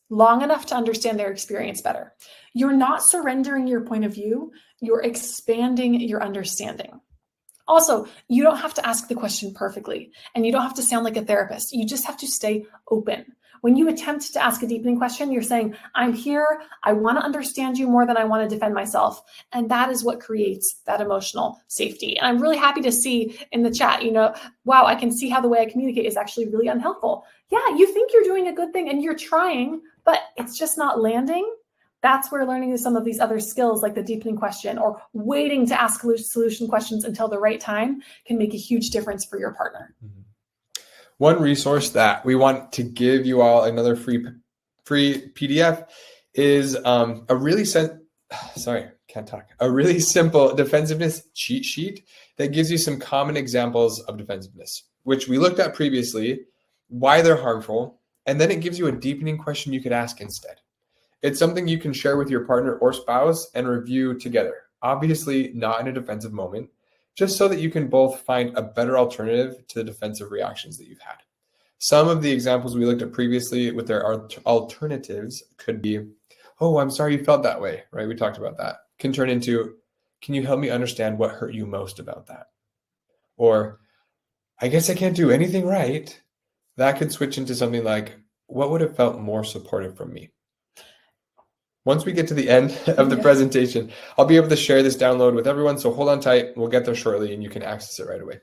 S1: long enough to understand their experience better. You're not surrendering your point of view, you're expanding your understanding. Also, you don't have to ask the question perfectly, and you don't have to sound like a therapist. You just have to stay open. When you attempt to ask a deepening question, you're saying, I'm here, I want to understand you more than I want to defend myself. And that is what creates that emotional safety. And I'm really happy to see in the chat, wow, I can see how the way I communicate is actually really unhelpful. Yeah, you think you're doing a good thing and you're trying, but it's just not landing. That's where learning some of these other skills like the deepening question or waiting to ask solution questions until the right time can make a huge difference for your partner.
S2: Mm-hmm. One resource that we want to give you all, another free PDF, is a really simple defensiveness cheat sheet that gives you some common examples of defensiveness, which we looked at previously, why they're harmful, and then it gives you a deepening question you could ask instead. It's something you can share with your partner or spouse and review together. Obviously, not in a defensive moment, just so that you can both find a better alternative to the defensive reactions that you've had. Some of the examples we looked at previously with their alternatives could be, oh, I'm sorry you felt that way, right? We talked about that. Can turn into, can you help me understand what hurt you most about that? Or, I guess I can't do anything right. That could switch into something like, what would have felt more supportive from me? Once we get to the end of the presentation, I'll be able to share this download with everyone. So hold on tight. We'll get there shortly and you can access it right away.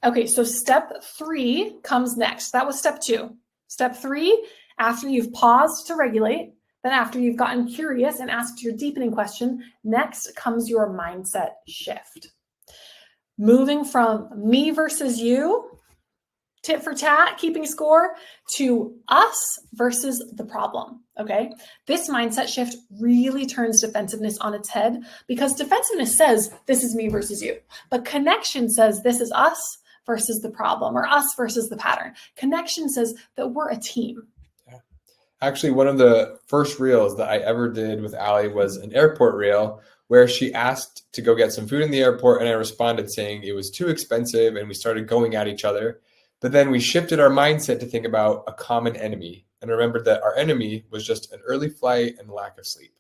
S1: Okay, so step 3 comes next. That was step 2. Step 3, after you've paused to regulate, then after you've gotten curious and asked your deepening question, next comes your mindset shift. Moving from me versus you, tit for tat, keeping score, to us versus the problem, okay? This mindset shift really turns defensiveness on its head because defensiveness says, this is me versus you. But connection says, this is us versus the problem, or us versus the pattern. Connection says that we're a team.
S2: Yeah. Actually, one of the first reels that I ever did with Allie was an airport reel where she asked to go get some food in the airport, and I responded saying it was too expensive, and we started going at each other. But then we shifted our mindset to think about a common enemy and remembered that our enemy was just an early flight and lack of sleep.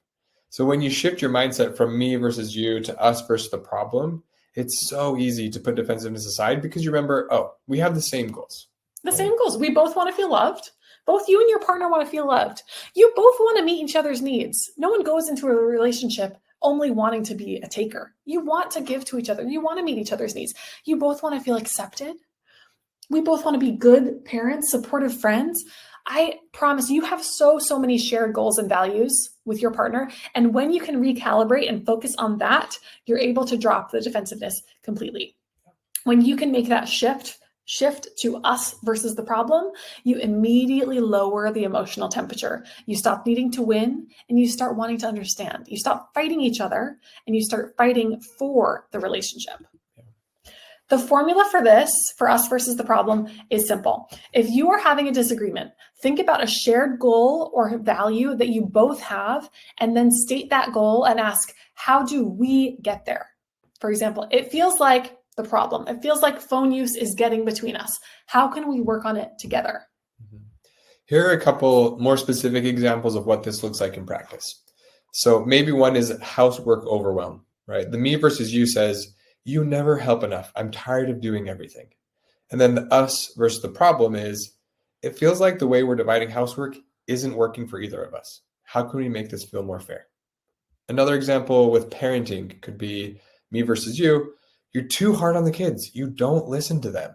S2: So when you shift your mindset from me versus you to us versus the problem, it's so easy to put defensiveness aside because you remember, oh, we have the same goals.
S1: The same goals. We both want to feel loved. Both you and your partner want to feel loved. You both want to meet each other's needs. No one goes into a relationship only wanting to be a taker. You want to give to each other. You want to meet each other's needs. You both want to feel accepted. We both want to be good parents, supportive friends. I promise you have so many shared goals and values with your partner. And when you can recalibrate and focus on that, you're able to drop the defensiveness completely. When you can make that shift to us versus the problem, you immediately lower the emotional temperature. You stop needing to win and you start wanting to understand. You stop fighting each other and you start fighting for the relationship. The formula for this, for us versus the problem, is simple. If you are having a disagreement, think about a shared goal or value that you both have, and then state that goal and ask, how do we get there? For example, it feels like the problem. It feels like phone use is getting between us. How can we work on it together?
S2: Here are a couple more specific examples of what this looks like in practice. So maybe one is housework overwhelm, right? The me versus you says, you never help enough. I'm tired of doing everything. And then the us versus the problem is, it feels like the way we're dividing housework isn't working for either of us. How can we make this feel more fair? Another example with parenting could be me versus you. You're too hard on the kids. You don't listen to them.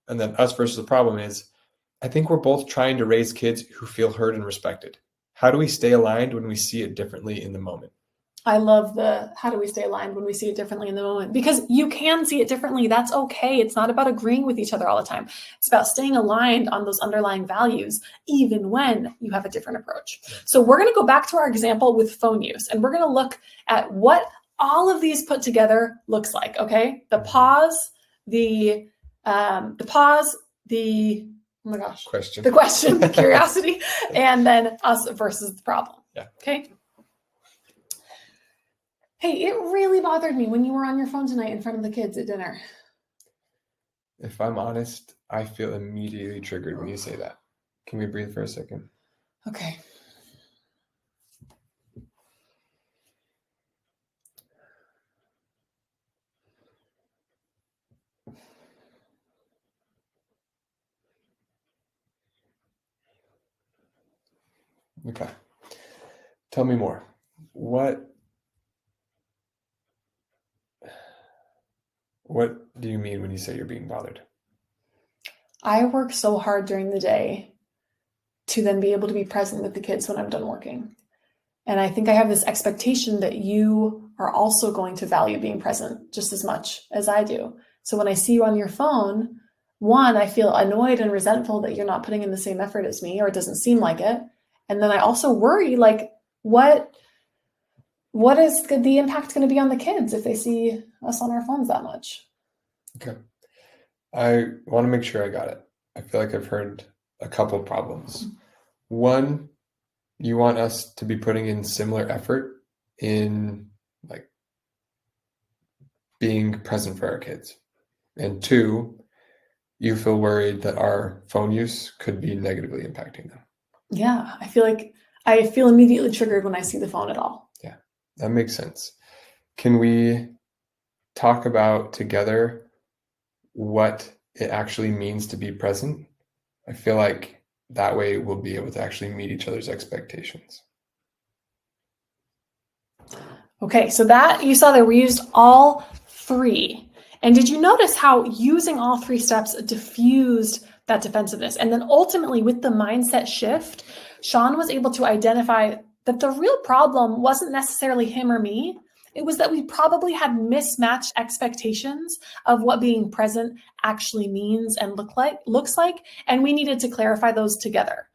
S2: And then us versus the problem is, I think we're both trying to raise kids who feel heard and respected. How do we stay aligned when we see it differently in the moment?
S1: I love the how do we stay aligned when we see it differently in the moment, because you can see it differently. That's okay. It's not about agreeing with each other all the time. It's about staying aligned on those underlying values, even when you have a different approach. So we're going to go back to our example with phone use, and we're going to look at what all of these put together looks like. Okay. The pause, the oh my gosh, the question, the curiosity, and then us versus the problem.
S2: Yeah.
S1: Okay. Hey, it really bothered me when you were on your phone tonight in front of the kids at dinner.
S2: If I'm honest, I feel immediately triggered when you say that. Can we breathe for a second?
S1: Okay.
S2: Okay. Tell me more. What do you mean when you say you're being bothered?
S1: I work so hard during the day to then be able to be present with the kids when I'm done working. And I think I have this expectation that you are also going to value being present just as much as I do. So when I see you on your phone, one, I feel annoyed and resentful that you're not putting in the same effort as me, or it doesn't seem like it. And then I also worry, like, what is the impact going to be on the kids if they see us on our phones that much?
S2: Okay. I want to make sure I got it. I feel like I've heard a couple problems. One, you want us to be putting in similar effort in like being present for our kids. And two, you feel worried that our phone use could be negatively impacting them.
S1: Yeah, I feel immediately triggered when I see the phone at all.
S2: Yeah, that makes sense. Can we talk about together what it actually means to be present? I feel like that way we'll be able to actually meet each other's expectations.
S1: Okay, so that you saw there, we used all three. And did you notice how using all three steps diffused that defensiveness? And then ultimately, with the mindset shift, Sean was able to identify that the real problem wasn't necessarily him or me. It was that we probably had mismatched expectations of what being present actually means and looks like, and we needed to clarify those together.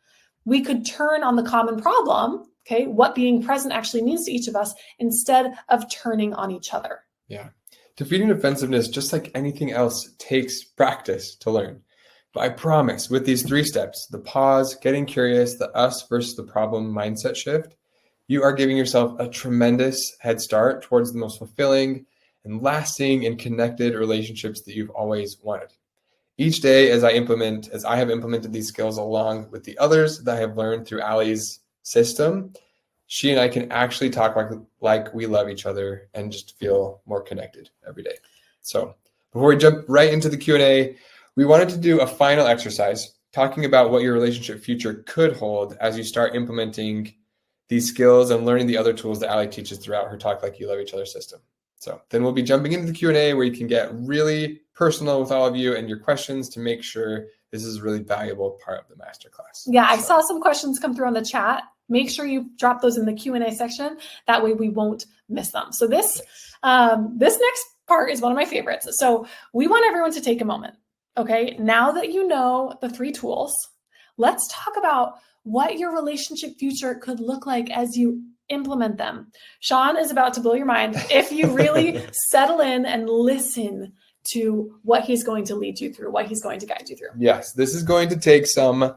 S1: We could turn on the common problem, okay, what being present actually means to each of us, instead of turning on each other.
S2: Yeah. Defeating defensiveness, just like anything else, takes practice to learn. But I promise, with these three steps, the pause, getting curious, the us versus the problem mindset shift, you are giving yourself a tremendous head start towards the most fulfilling and lasting and connected relationships that you've always wanted. Each day, as I have implemented these skills along with the others that I have learned through Allie's system, she and I can actually talk like we love each other and just feel more connected every day. So before we jump right into the Q&A, we wanted to do a final exercise talking about what your relationship future could hold as you start implementing these skills and learning the other tools that Allie teaches throughout her Talk Like You Love Each Other system. So then we'll be jumping into the Q&A where you can get really personal with all of you and your questions to make sure this is a really valuable part of the masterclass.
S1: Yeah, I saw some questions come through on the chat. Make sure you drop those in the Q&A section. That way we won't miss them. So this next part is one of my favorites. So we want everyone to take a moment. Okay, now that you know the three tools, let's talk about what your relationship future could look like as you implement them. Sean is about to blow your mind if you really settle in and listen to what he's going to lead you through, what he's going to guide you through.
S2: Yes, this is going to take some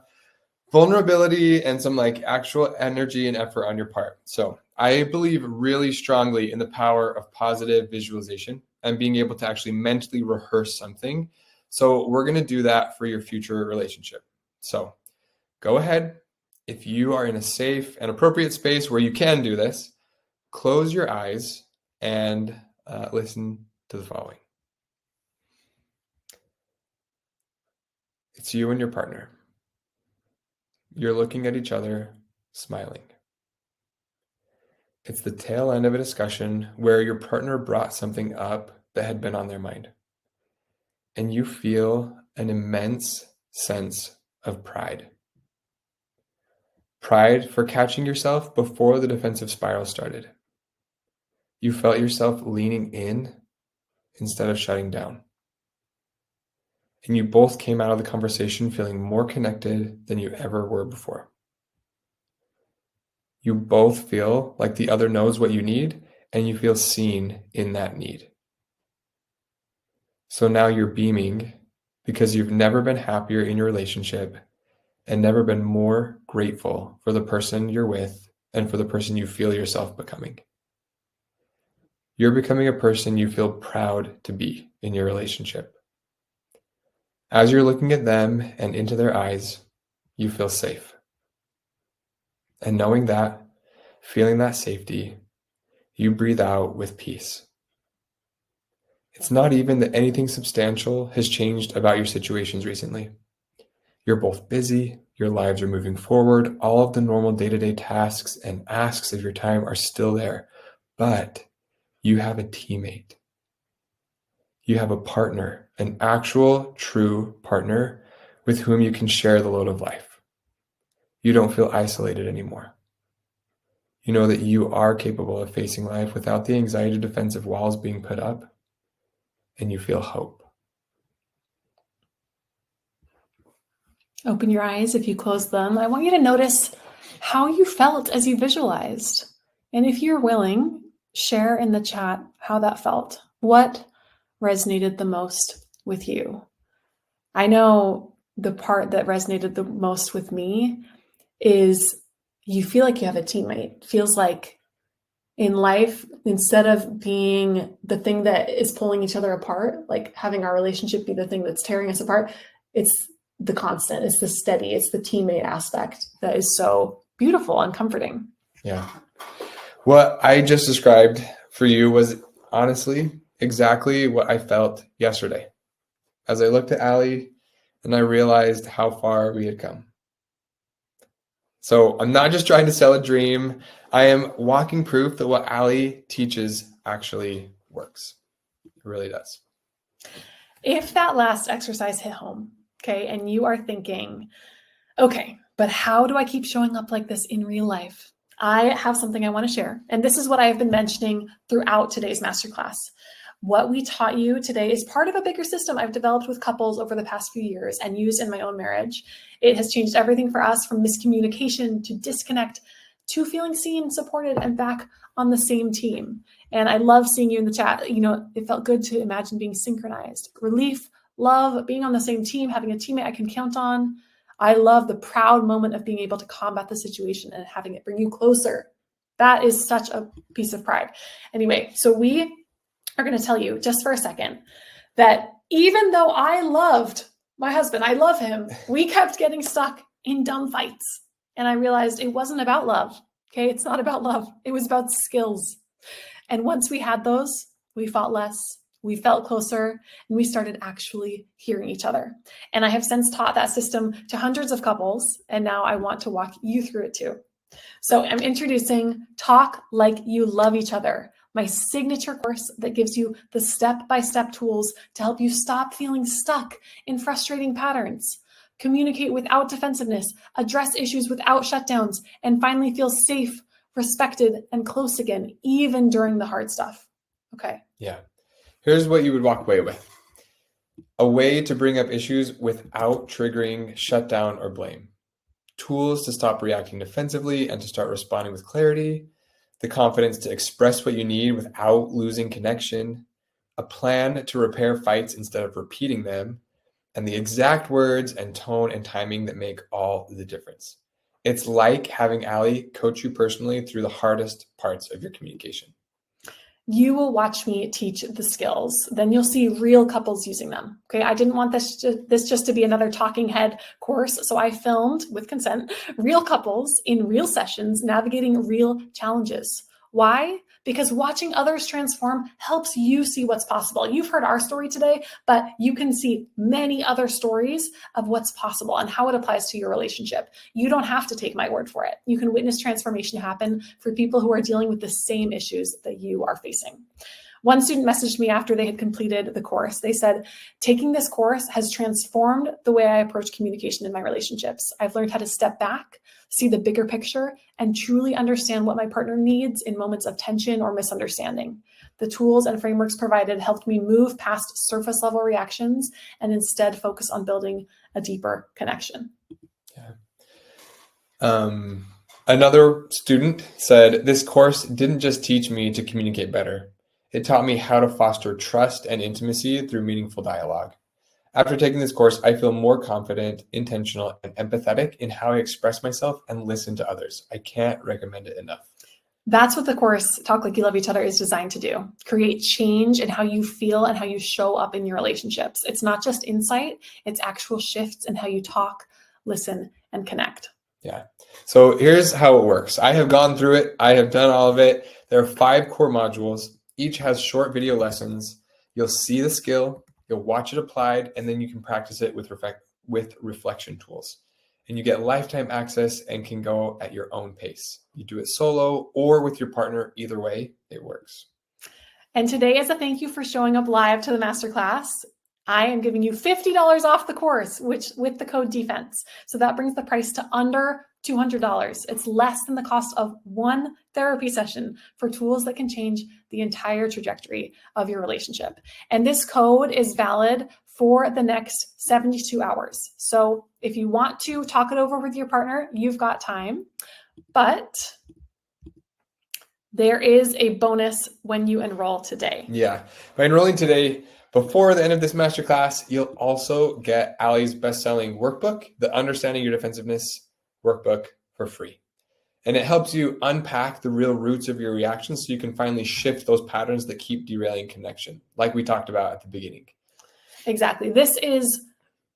S2: vulnerability and some like actual energy and effort on your part. So I believe really strongly in the power of positive visualization and being able to actually mentally rehearse something. So we're going to do that for your future relationship. So go ahead. If you are in a safe and appropriate space where you can do this, close your eyes and listen to the following. It's you and your partner. You're looking at each other, smiling. It's the tail end of a discussion where your partner brought something up that had been on their mind. And you feel an immense sense of pride. Pride for catching yourself before the defensive spiral started. You felt yourself leaning in instead of shutting down. And you both came out of the conversation feeling more connected than you ever were before. You both feel like the other knows what you need, and you feel seen in that need. So now you're beaming because you've never been happier in your relationship and never been more grateful for the person you're with and for the person you feel yourself becoming. You're becoming a person you feel proud to be in your relationship. As you're looking at them and into their eyes, you feel safe. And knowing that, feeling that safety, you breathe out with peace. It's not even that anything substantial has changed about your situations recently. You're both busy, your lives are moving forward, all of the normal day-to-day tasks and asks of your time are still there, but you have a teammate. You have a partner, an actual, true partner with whom you can share the load of life. You don't feel isolated anymore. You know that you are capable of facing life without the anxiety defensive walls being put up, and you feel hope.
S1: Open your eyes if you close them. I want you to notice how you felt as you visualized. And if you're willing, share in the chat how that felt. What resonated the most with you? I know the part that resonated the most with me is you feel like you have a teammate. It feels like in life, instead of being the thing that is pulling each other apart, like having our relationship be the thing that's tearing us apart, it's the constant, it's the steady, it's the teammate aspect that is so beautiful and comforting.
S2: Yeah. What I just described for you was honestly exactly what I felt yesterday as I looked at Allie and I realized how far we had come. So I'm not just trying to sell a dream. I am walking proof that what Allie teaches actually works. It really does.
S1: If that last exercise hit home, okay, and you are thinking, okay, but how do I keep showing up like this in real life? I have something I want to share. And this is what I have been mentioning throughout today's masterclass. What we taught you today is part of a bigger system I've developed with couples over the past few years and used in my own marriage. It has changed everything for us, from miscommunication to disconnect to feeling seen, supported, and back on the same team. And I love seeing you in the chat. You know, it felt good to imagine being synchronized. Relief, love, being on the same team, having a teammate I can count on. I love the proud moment of being able to combat the situation and having it bring you closer. That is such a piece of pride. Anyway, so we are going to tell you just for a second that even though I loved my husband, I love him, we kept getting stuck in dumb fights. And I realized it wasn't about love. Okay. It's not about love. It was about skills. And once we had those, we fought less, we felt closer, and we started actually hearing each other. And I have since taught that system to hundreds of couples. And now I want to walk you through it too. So I'm introducing Talk Like You Love Each Other, my signature course that gives you the step-by-step tools to help you stop feeling stuck in frustrating patterns, communicate without defensiveness, address issues without shutdowns, and finally feel safe, respected, and close again, even during the hard stuff. Okay.
S2: Yeah. Here's what you would walk away with. A way to bring up issues without triggering shutdown or blame. Tools to stop reacting defensively and to start responding with clarity. The confidence to express what you need without losing connection. A plan to repair fights instead of repeating them. And the exact words and tone and timing that make all the difference. It's like having Allie coach you personally through the hardest parts of your communication.
S1: You will watch me teach the skills. Then you'll see real couples using them. Okay. I didn't want this just to be another talking head course. So I filmed, with consent, real couples in real sessions navigating real challenges. Why? Because watching others transform helps you see what's possible. You've heard our story today, but you can see many other stories of what's possible and how it applies to your relationship. You don't have to take my word for it. You can witness transformation happen for people who are dealing with the same issues that you are facing. One student messaged me after they had completed the course. They said, taking this course has transformed the way I approach communication in my relationships. I've learned how to step back, see the bigger picture, and truly understand what my partner needs in moments of tension or misunderstanding. The tools and frameworks provided helped me move past surface level reactions and instead focus on building a deeper connection.
S2: Yeah. Another student said, this course didn't just teach me to communicate better. It taught me how to foster trust and intimacy through meaningful dialogue. After taking this course, I feel more confident, intentional, and empathetic in how I express myself and listen to others. I can't recommend it enough.
S1: That's what the course Talk Like You Love Each Other is designed to do. Create change in how you feel and how you show up in your relationships. It's not just insight, it's actual shifts in how you talk, listen, and connect.
S2: Yeah. So here's how it works. I have gone through it. I have done all of it. There are 5 core modules. Each has short video lessons. You'll see the skill, you'll watch it applied, and then you can practice it with reflection tools. And you get lifetime access and can go at your own pace. You do it solo or with your partner. Either way, it works.
S1: And today, as a thank you for showing up live to the masterclass, I am giving you $50 off the course, which with the code DEFENSE. So that brings the price to under $200. It's less than the cost of one therapy session for tools that can change the entire trajectory of your relationship. And this code is valid for the next 72 hours. So If you want to talk it over with your partner, you've got time. But there is a bonus when you enroll today.
S2: Yeah. By enrolling today, before the end of this masterclass, you'll also get Allie's best-selling workbook, the Understanding Your Defensiveness workbook, for free. And it helps you unpack the real roots of your reactions so you can finally shift those patterns that keep derailing connection, like we talked about at the beginning.
S1: Exactly. This is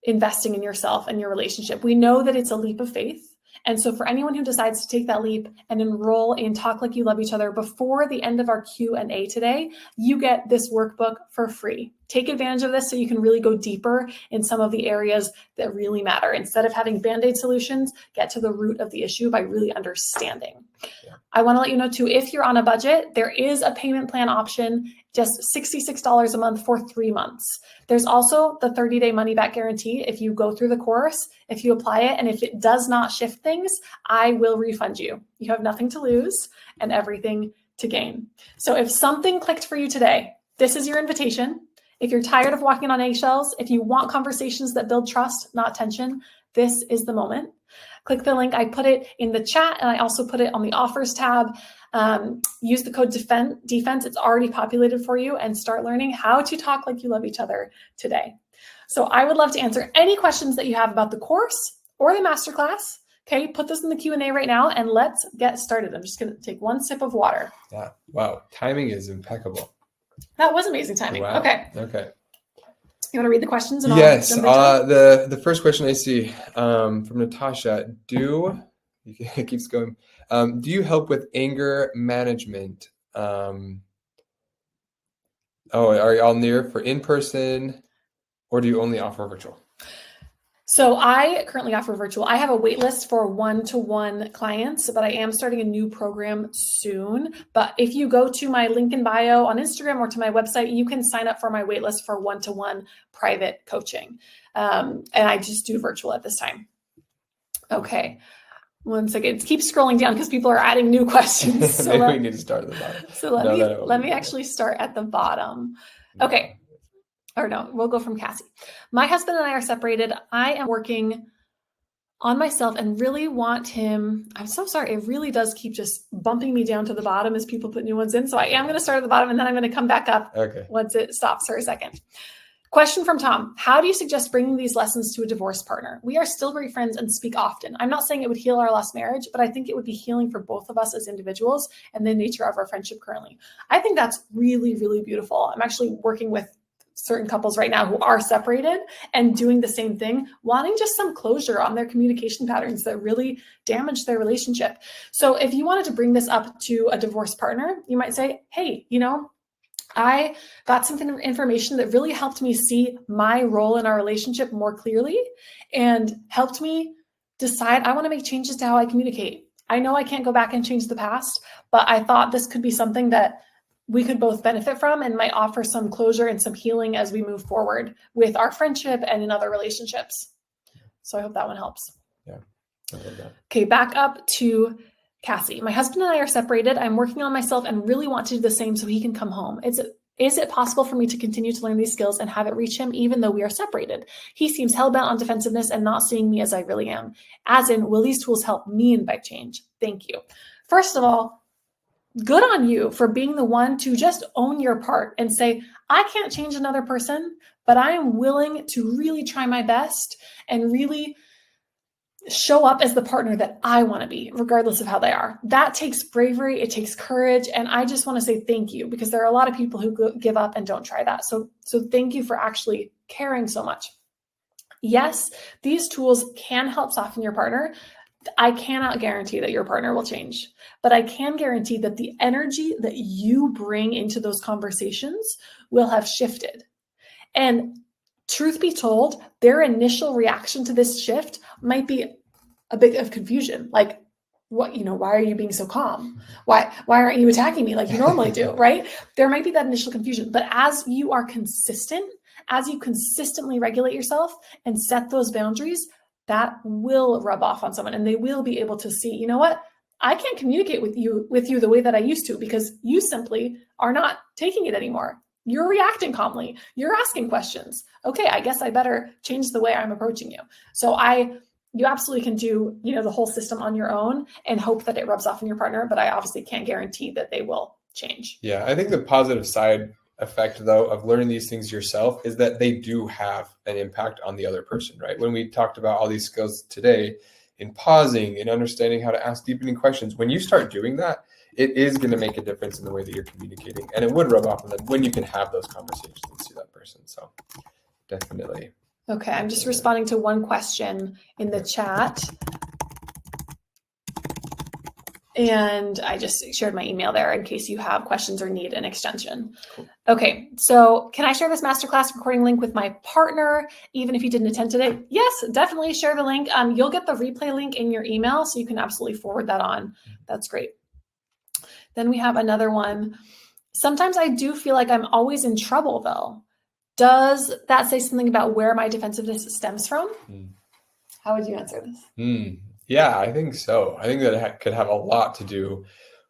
S1: investing in yourself and your relationship. We know that it's a leap of faith. And so for anyone who decides to take that leap and enroll in Talk Like You Love Each Other before the end of our Q&A today, you get this workbook for free. Take advantage of this so you can really go deeper in some of the areas that really matter. Instead of having Band-Aid solutions, get to the root of the issue by really understanding. Yeah. I want to let you know too, if you're on a budget, there is a payment plan option, just $66 a month for 3 months. There's also the 30-day money-back guarantee. If you go through the course, if you apply it, and if it does not shift things, I will refund you. You have nothing to lose and everything to gain. So if something clicked for you today, this is your invitation. If you're tired of walking on eggshells, if you want conversations that build trust, not tension, this is the moment. Click the link. I put it in the chat, and I also put it on the offers tab. Use the code DEFENSE. It's already populated for you, and start learning how to talk like you love each other today. So I would love to answer any questions that you have about the course or the masterclass. Okay, put this in the Q&A right now, and let's get started. I'm just going to take one sip of water.
S2: Yeah. Wow. Timing is impeccable.
S1: That was amazing timing. Wow. Okay. You want to read the questions? And
S2: yes. The first question I see from Natasha, it keeps going. Do you help with anger management? Are y'all near for in-person, or do you only offer virtual?
S1: So I currently offer virtual. I have a wait list for one-to-one clients, but I am starting a new program soon. But if you go to my link in bio on Instagram or to my website, you can sign up for my wait list for one-to-one private coaching. And I just do virtual at this time. Okay. One second. It keeps scrolling down because people are adding new questions. So
S2: Maybe we need to start at the bottom.
S1: So let me actually start at the bottom. Okay. Or no, we'll go from Cassie. My husband and I are separated. I am working on myself and really want him. I'm so sorry. It really does keep just bumping me down to the bottom as people put new ones in. So I am going to start at the bottom, and then I'm going to come back up once it stops for a second. Question from Tom. How do you suggest bringing these lessons to a divorced partner? We are still great friends and speak often. I'm not saying it would heal our lost marriage, but I think it would be healing for both of us as individuals and the nature of our friendship currently. I think that's really, really beautiful. I'm actually working with certain couples right now who are separated and doing the same thing, wanting just some closure on their communication patterns that really damage their relationship. So if you wanted to bring this up to a divorced partner, you might say, hey, I got some information that really helped me see my role in our relationship more clearly and helped me decide I want to make changes to how I communicate. I know I can't go back and change the past, but I thought this could be something that we could both benefit from and might offer some closure and some healing as we move forward with our friendship and in other relationships. So I hope that one helps.
S2: Yeah, I love that.
S1: Okay, back up to Cassie. My husband and I are separated. I'm working on myself and really want to do the same so he can come home. Is it possible for me to continue to learn these skills and have it reach him even though we are separated? He seems hell-bent on defensiveness and not seeing me as I really am. As in, will these tools help me invite change? Thank you. First of all, good on you for being the one to just own your part and say, I can't change another person, but I am willing to really try my best and really show up as the partner that I want to be, regardless of how they are. That takes bravery. It takes courage. And I just want to say thank you, because there are a lot of people who give up and don't try that. So thank you for actually caring so much. Yes, these tools can help soften your partner. I cannot guarantee that your partner will change, but I can guarantee that the energy that you bring into those conversations will have shifted. And truth be told, their initial reaction to this shift might be a bit of confusion. Like, what, why are you being so calm? Why aren't you attacking me like you normally do, right? There might be that initial confusion, but as you are consistent, as you consistently regulate yourself and set those boundaries, that will rub off on someone and they will be able to see, you know what? I can't communicate with you the way that I used to because you simply are not taking it anymore. You're reacting calmly. You're asking questions. Okay, I guess I better change the way I'm approaching you. So you absolutely can do, the whole system on your own and hope that it rubs off on your partner, but I obviously can't guarantee that they will change.
S2: Yeah, I think the positive side effect, though, of learning these things yourself is that they do have an impact on the other person, right? When we talked about all these skills today in pausing and understanding how to ask deepening questions, when you start doing that, it is going to make a difference in the way that you're communicating, and it would rub off on them when you can have those conversations to that person. So definitely.
S1: Okay, I'm just responding to one question in the chat. And I just shared my email there in case you have questions or need an extension.
S2: Cool.
S1: Okay, so can I share this masterclass recording link with my partner, even if you didn't attend today? Yes, definitely share the link. You'll get the replay link in your email, so you can absolutely forward that on. That's great. Then we have another one. Sometimes I do feel like I'm always in trouble, though. Does that say something about where my defensiveness stems from? How would you answer this?
S2: Yeah, I think so. I think that it could have a lot to do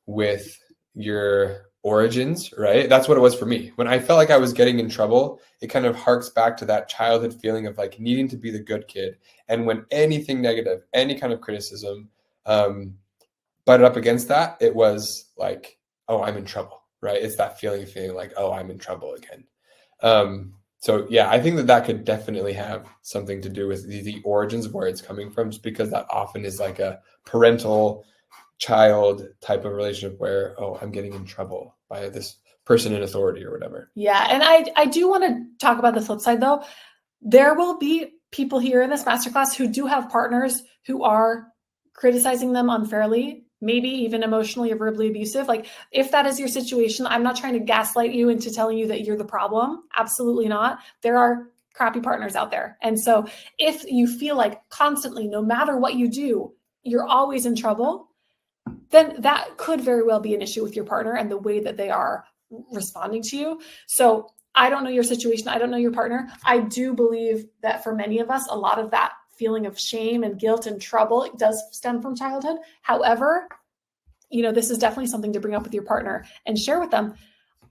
S2: with your origins, right? That's what it was for me. When I felt like I was getting in trouble, it kind of harks back to that childhood feeling of like needing to be the good kid. And when anything negative, any kind of criticism, butted up against that, it was like, oh, I'm in trouble, right? It's that feeling like, oh, I'm in trouble again. So yeah, I think that could definitely have something to do with the origins of where it's coming from, just because that often is like a parental child type of relationship where, oh, I'm getting in trouble by this person in authority or whatever.
S1: Yeah. And I do want to talk about the flip side, though. There will be people here in this masterclass who do have partners who are criticizing them unfairly, maybe even emotionally or verbally abusive. Like, if that is your situation, I'm not trying to gaslight you into telling you that you're the problem. Absolutely not. There are crappy partners out there. And so if you feel like constantly, no matter what you do, you're always in trouble, then that could very well be an issue with your partner and the way that they are responding to you. So I don't know your situation. I don't know your partner. I do believe that for many of us, a lot of that feeling of shame and guilt and trouble, it does stem from childhood. However, this is definitely something to bring up with your partner and share with them.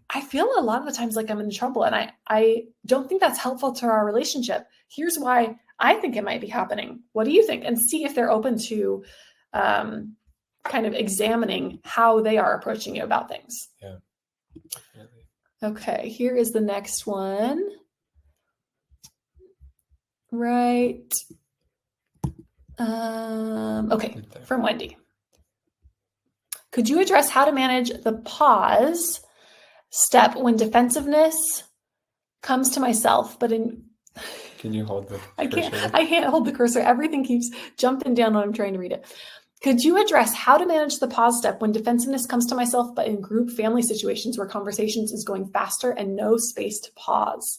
S1: I feel a lot of the times like I'm in trouble, and I don't think that's helpful to our relationship. Here's why I think it might be happening. What do you think? And see if they're open to kind of examining how they are approaching you about things.
S2: Yeah.
S1: Okay, here is the next one. Right. Okay, from Wendy. Could you address how to manage the pause step when defensiveness comes to myself, but in...
S2: Can you hold the
S1: cursor? I can't hold the cursor. Everything keeps jumping down when I'm trying to read it. Could you address how to manage the pause step when defensiveness comes to myself, but in group family situations where conversations is going faster and no space to pause?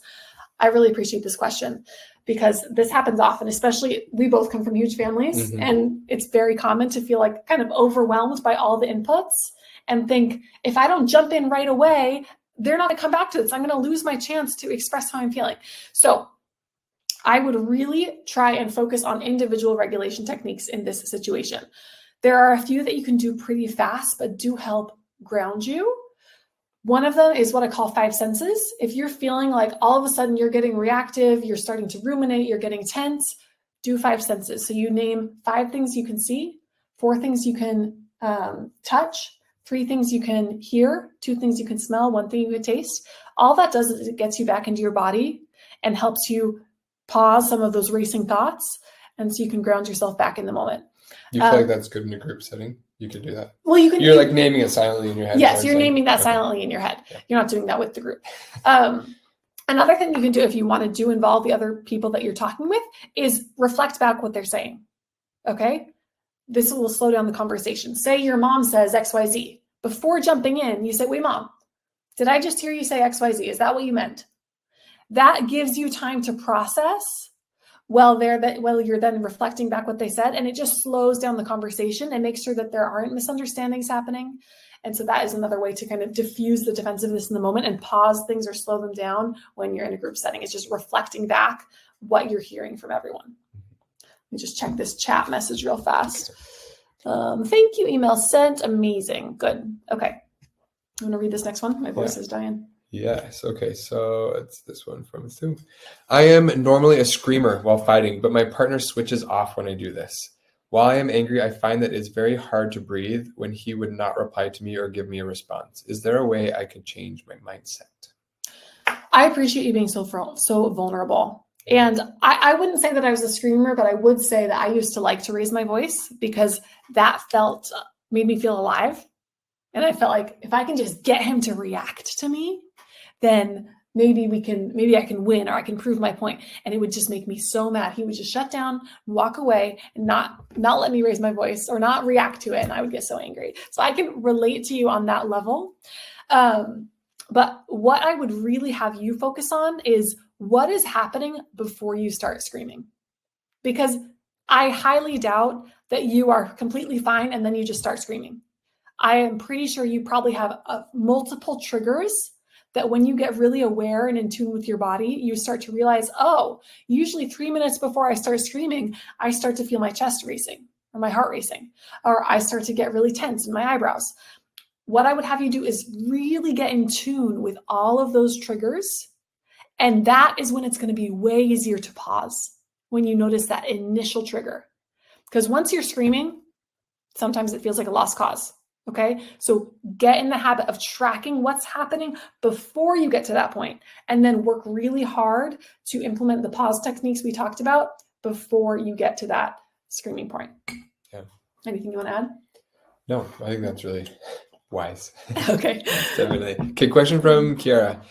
S1: I really appreciate this question, because this happens often, especially we both come from huge families, and it's very common to feel like kind of overwhelmed by all the inputs and think, if I don't jump in right away, they're not going to come back to this. I'm going to lose my chance to express how I'm feeling. So I would really try and focus on individual regulation techniques in this situation. There are a few that you can do pretty fast, but do help ground you. One of them is what I call 5 senses. If you're feeling like all of a sudden you're getting reactive, you're starting to ruminate, you're getting tense, do 5 senses. So you name 5 things you can see, 4 things you can touch, 3 things you can hear, 2 things you can smell, 1 thing you can taste. All that does is it gets you back into your body and helps you pause some of those racing thoughts, and so you can ground yourself back in the moment.
S2: You feel like that's good in a group setting? You could do that.
S1: Well, you can.
S2: You're like naming it silently in your head.
S1: Yes, you're naming that silently in your head. Yeah. You're not doing that with the group. Another thing you can do if you want to do involve the other people that you're talking with is reflect back what they're saying. Okay? This will slow down the conversation. Say your mom says XYZ. Before jumping in, you say, wait, Mom, did I just hear you say XYZ? Is that what you meant? That gives you time to process while you're then reflecting back what they said, and it just slows down the conversation and makes sure that there aren't misunderstandings happening. And so that is another way to kind of diffuse the defensiveness in the moment and pause things or slow them down when you're in a group setting. It's just reflecting back what you're hearing from everyone. Let me just check this chat message real fast. Thank you, email sent. Amazing. Good. Okay. I'm going to read this next one. My voice is dying.
S2: Yes. Okay. So it's this one from Sue. I am normally a screamer while fighting, but my partner switches off when I do this. While I am angry, I find that it's very hard to breathe when he would not reply to me or give me a response. Is there a way I could change my mindset?
S1: I appreciate you being so vulnerable. And I wouldn't say that I was a screamer, but I would say that I used to like to raise my voice because that made me feel alive. And I felt like if I can just get him to react to me, then maybe I can win, or I can prove my point. And it would just make me so mad. He would just shut down, walk away, and not let me raise my voice or not react to it. And I would get so angry. So I can relate to you on that level. But what I would really have you focus on is what is happening before you start screaming. Because I highly doubt that you are completely fine and then you just start screaming. I am pretty sure you probably have multiple triggers that when you get really aware and in tune with your body, you start to realize, oh, usually 3 minutes before I start screaming, I start to feel my chest racing or my heart racing, or I start to get really tense in my eyebrows. What I would have you do is really get in tune with all of those triggers. And that is when it's going to be way easier to pause when you notice that initial trigger. Because once you're screaming, sometimes it feels like a lost cause. Okay. So get in the habit of tracking what's happening before you get to that point, and then work really hard to implement the pause techniques we talked about before you get to that screaming point.
S2: Yeah.
S1: Anything you want to add?
S2: No, I think that's really wise.
S1: Okay.
S2: Definitely. Okay. Question from Kiara.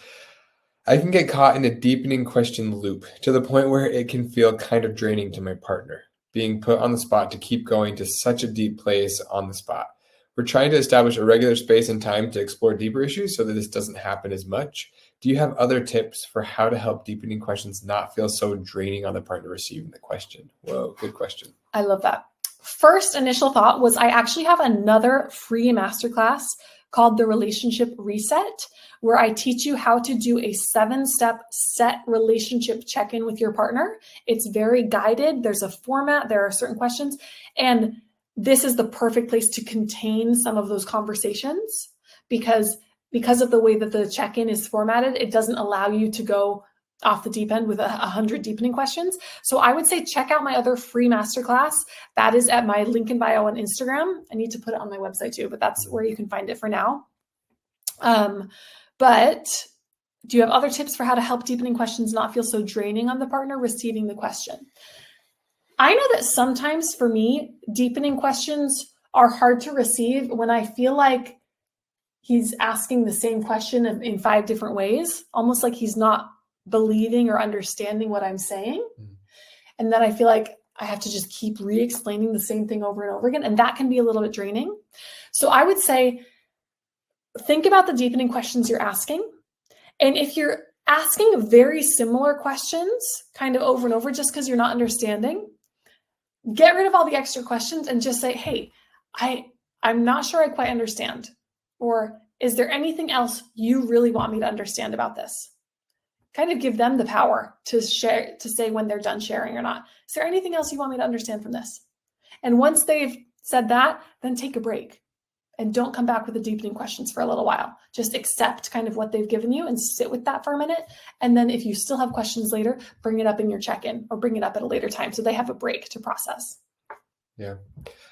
S2: I can get caught in a deepening question loop to the point where it can feel kind of draining to my partner, being put on the spot to keep going to such a deep place on the spot. We're trying to establish a regular space and time to explore deeper issues so that this doesn't happen as much. Do you have other tips for how to help deepening questions not feel so draining on the partner receiving the question? Whoa, good question.
S1: I love that. First initial thought was I actually have another free masterclass called the Relationship Reset, where I teach you how to do a 7-step set relationship check-in with your partner. It's very guided. There's a format. There are certain questions. And this is the perfect place to contain some of those conversations because of the way that the check-in is formatted, it doesn't allow you to go off the deep end with 100 deepening questions. So I would say check out my other free masterclass. That is at my link in bio on Instagram. I need to put it on my website too, but that's where you can find it for now. But do you have other tips for how to help deepening questions not feel so draining on the partner receiving the question? I know that sometimes for me, deepening questions are hard to receive when I feel like he's asking the same question in 5 different ways, almost like he's not believing or understanding what I'm saying. And then I feel like I have to just keep re-explaining the same thing over and over again. And that can be a little bit draining. So I would say, think about the deepening questions you're asking. And if you're asking very similar questions kind of over and over just because you're not understanding, get rid of all the extra questions and just say, hey, I'm not sure I quite understand. Or is there anything else you really want me to understand about this? Kind of give them the power to share, to say when they're done sharing or not. Is there anything else you want me to understand from this? And once they've said that, then take a break and don't come back with the deepening questions for a little while. Just accept kind of what they've given you and sit with that for a minute. And then if you still have questions later, bring it up in your check-in or bring it up at a later time so they have a break to process.
S2: Yeah.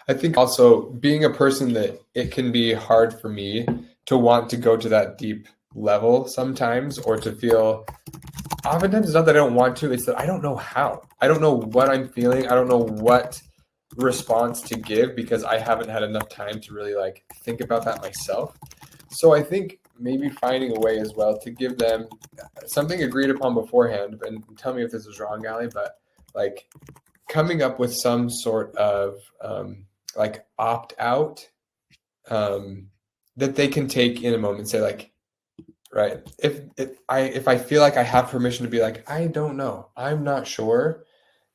S2: I think also being a person that it can be hard for me to want to go to that deep level sometimes, or to feel, oftentimes it's not that I don't want to, it's that I don't know how. I don't know what I'm feeling. I don't know what response to give because I haven't had enough time to really like think about that myself. So I think maybe finding a way as well to give them something agreed upon beforehand, and tell me if this is wrong, Allie, but like coming up with some sort of like opt out that they can take in a moment and say like, right, if I feel like I have permission to be like, I don't know, I'm not sure,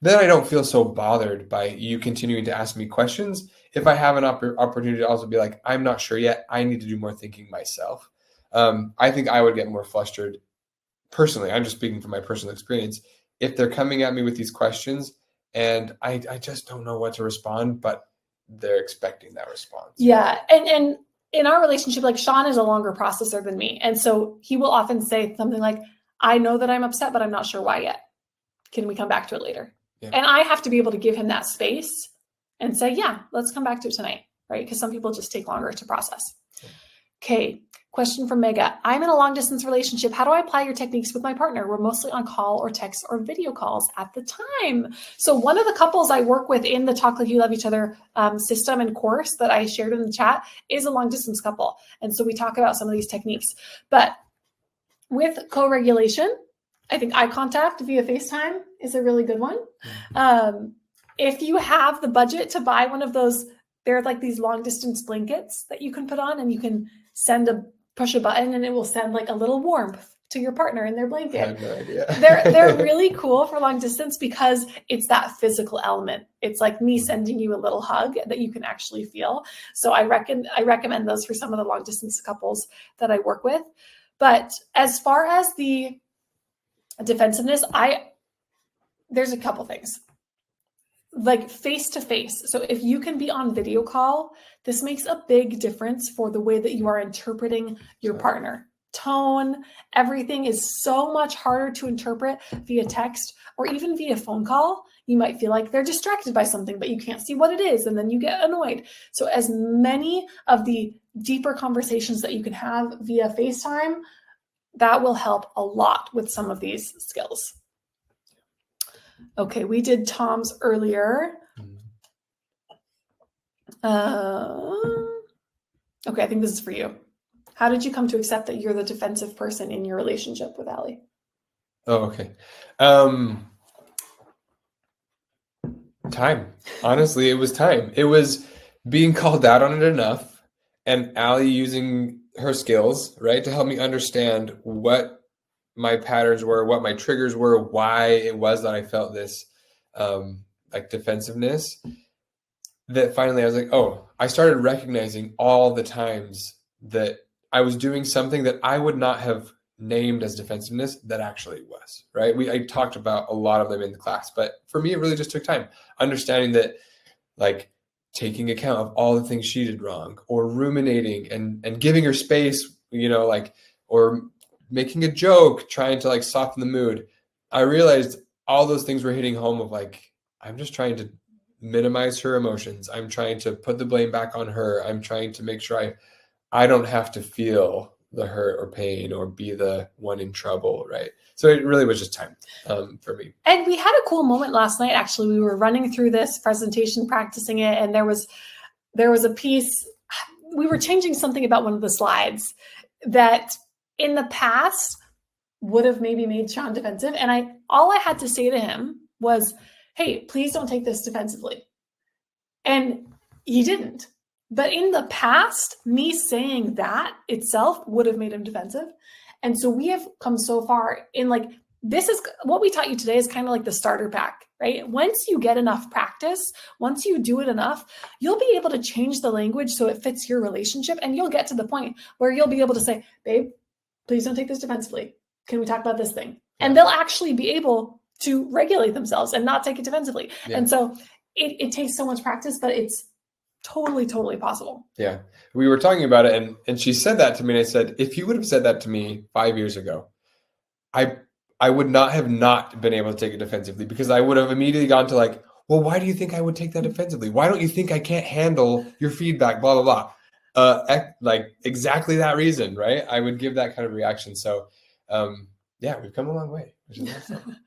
S2: then I don't feel so bothered by you continuing to ask me questions. If I have an opportunity to also be like, I'm not sure yet, I need to do more thinking myself. I think I would get more flustered personally. I'm just speaking from my personal experience. If they're coming at me with these questions and I just don't know what to respond, but they're expecting that response.
S1: Yeah. And in our relationship, like Sean is a longer processor than me. And so he will often say something like, I know that I'm upset, but I'm not sure why yet. Can we come back to it later? Yeah. And I have to be able to give him that space and say, yeah, let's come back to it tonight, right? Because some people just take longer to process. Okay. Question from Mega. I'm in a long distance relationship. How do I apply your techniques with my partner? We're mostly on call or text or video calls at the time. So one of the couples I work with in the Talk Like You Love Each Other system and course that I shared in the chat is a long distance couple. And so we talk about some of these techniques. But with co-regulation, I think eye contact via FaceTime is a really good one. If you have the budget to buy one of those, they're like these long distance blankets that you can put on, and you can push a button and it will send like a little warmth to your partner in their blanket.
S2: I have no idea.
S1: They're really cool for long distance because it's that physical element. It's like me sending you a little hug that you can actually feel. So I recommend those for some of the long distance couples that I work with. But as far as the defensiveness, there's a couple things. Like face to face. So if you can be on video call, this makes a big difference for the way that you are interpreting your partner. Tone, everything is so much harder to interpret via text or even via phone call. You might feel like they're distracted by something, but you can't see what it is, and then you get annoyed. So as many of the deeper conversations that you can have via FaceTime, that will help a lot with some of these skills. Okay, we did Tom's earlier. Okay, I think this is for you. How did you come to accept that you're the defensive person in your relationship with Allie?
S2: Oh, okay. Time. Honestly, it was time. It was being called out on it enough, and Allie using her skills, right, to help me understand what my patterns were, what my triggers were, why it was that I felt this like defensiveness, that finally I was like, oh, I started recognizing all the times that I was doing something that I would not have named as defensiveness that actually was, right? I talked about a lot of them in the class, but for me, it really just took time understanding that, like, taking account of all the things she did wrong, or ruminating and giving her space, like, or making a joke, trying to like soften the mood. I realized all those things were hitting home of like, I'm just trying to minimize her emotions. I'm trying to put the blame back on her. I'm trying to make sure I don't have to feel the hurt or pain or be the one in trouble, right? So it really was just time for me.
S1: And we had a cool moment last night. Actually, we were running through this presentation, practicing it, and there was a piece. We were changing something about one of the slides that in the past would have maybe made Sean defensive. And all I had to say to him was, hey, please don't take this defensively. And he didn't. But in the past, me saying that itself would have made him defensive. And so we have come so far in, like, this is what we taught you today is kind of like the starter pack, right? Once you get enough practice, once you do it enough, you'll be able to change the language so it fits your relationship. And you'll get to the point where you'll be able to say, babe, please don't take this defensively. Can we talk about this thing? And they'll actually be able to regulate themselves and not take it defensively. Yeah. And so it takes so much practice, but it's totally, totally possible.
S2: Yeah. We were talking about it, and she said that to me, and I said, if you would have said that to me 5 years ago, I would not have not been able to take it defensively, because I would have immediately gone to like, well, why do you think I would take that defensively? Why don't you think I can't handle your feedback, blah, blah, blah. Like exactly that reason, right? I would give that kind of reaction. So yeah, we've come a long way, which is awesome.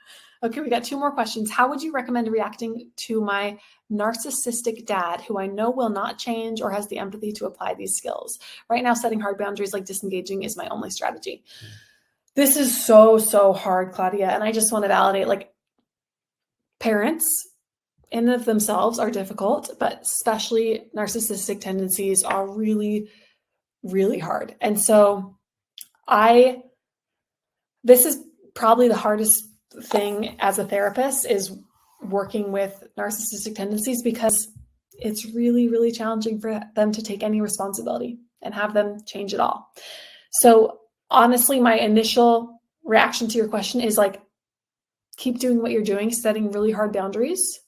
S1: Okay, we got 2 more questions. How would you recommend reacting to my narcissistic dad, who I know will not change or has the empathy to apply these skills? Right now, setting hard boundaries like disengaging is my only strategy. This is so, so hard, Claudia. And I just want to validate, like, parents in and of themselves are difficult, but especially narcissistic tendencies are really, really hard. And so this is probably the hardest thing as a therapist, is working with narcissistic tendencies, because it's really, really challenging for them to take any responsibility and have them change it all. So honestly, my initial reaction to your question is like, keep doing what you're doing, setting really hard boundaries.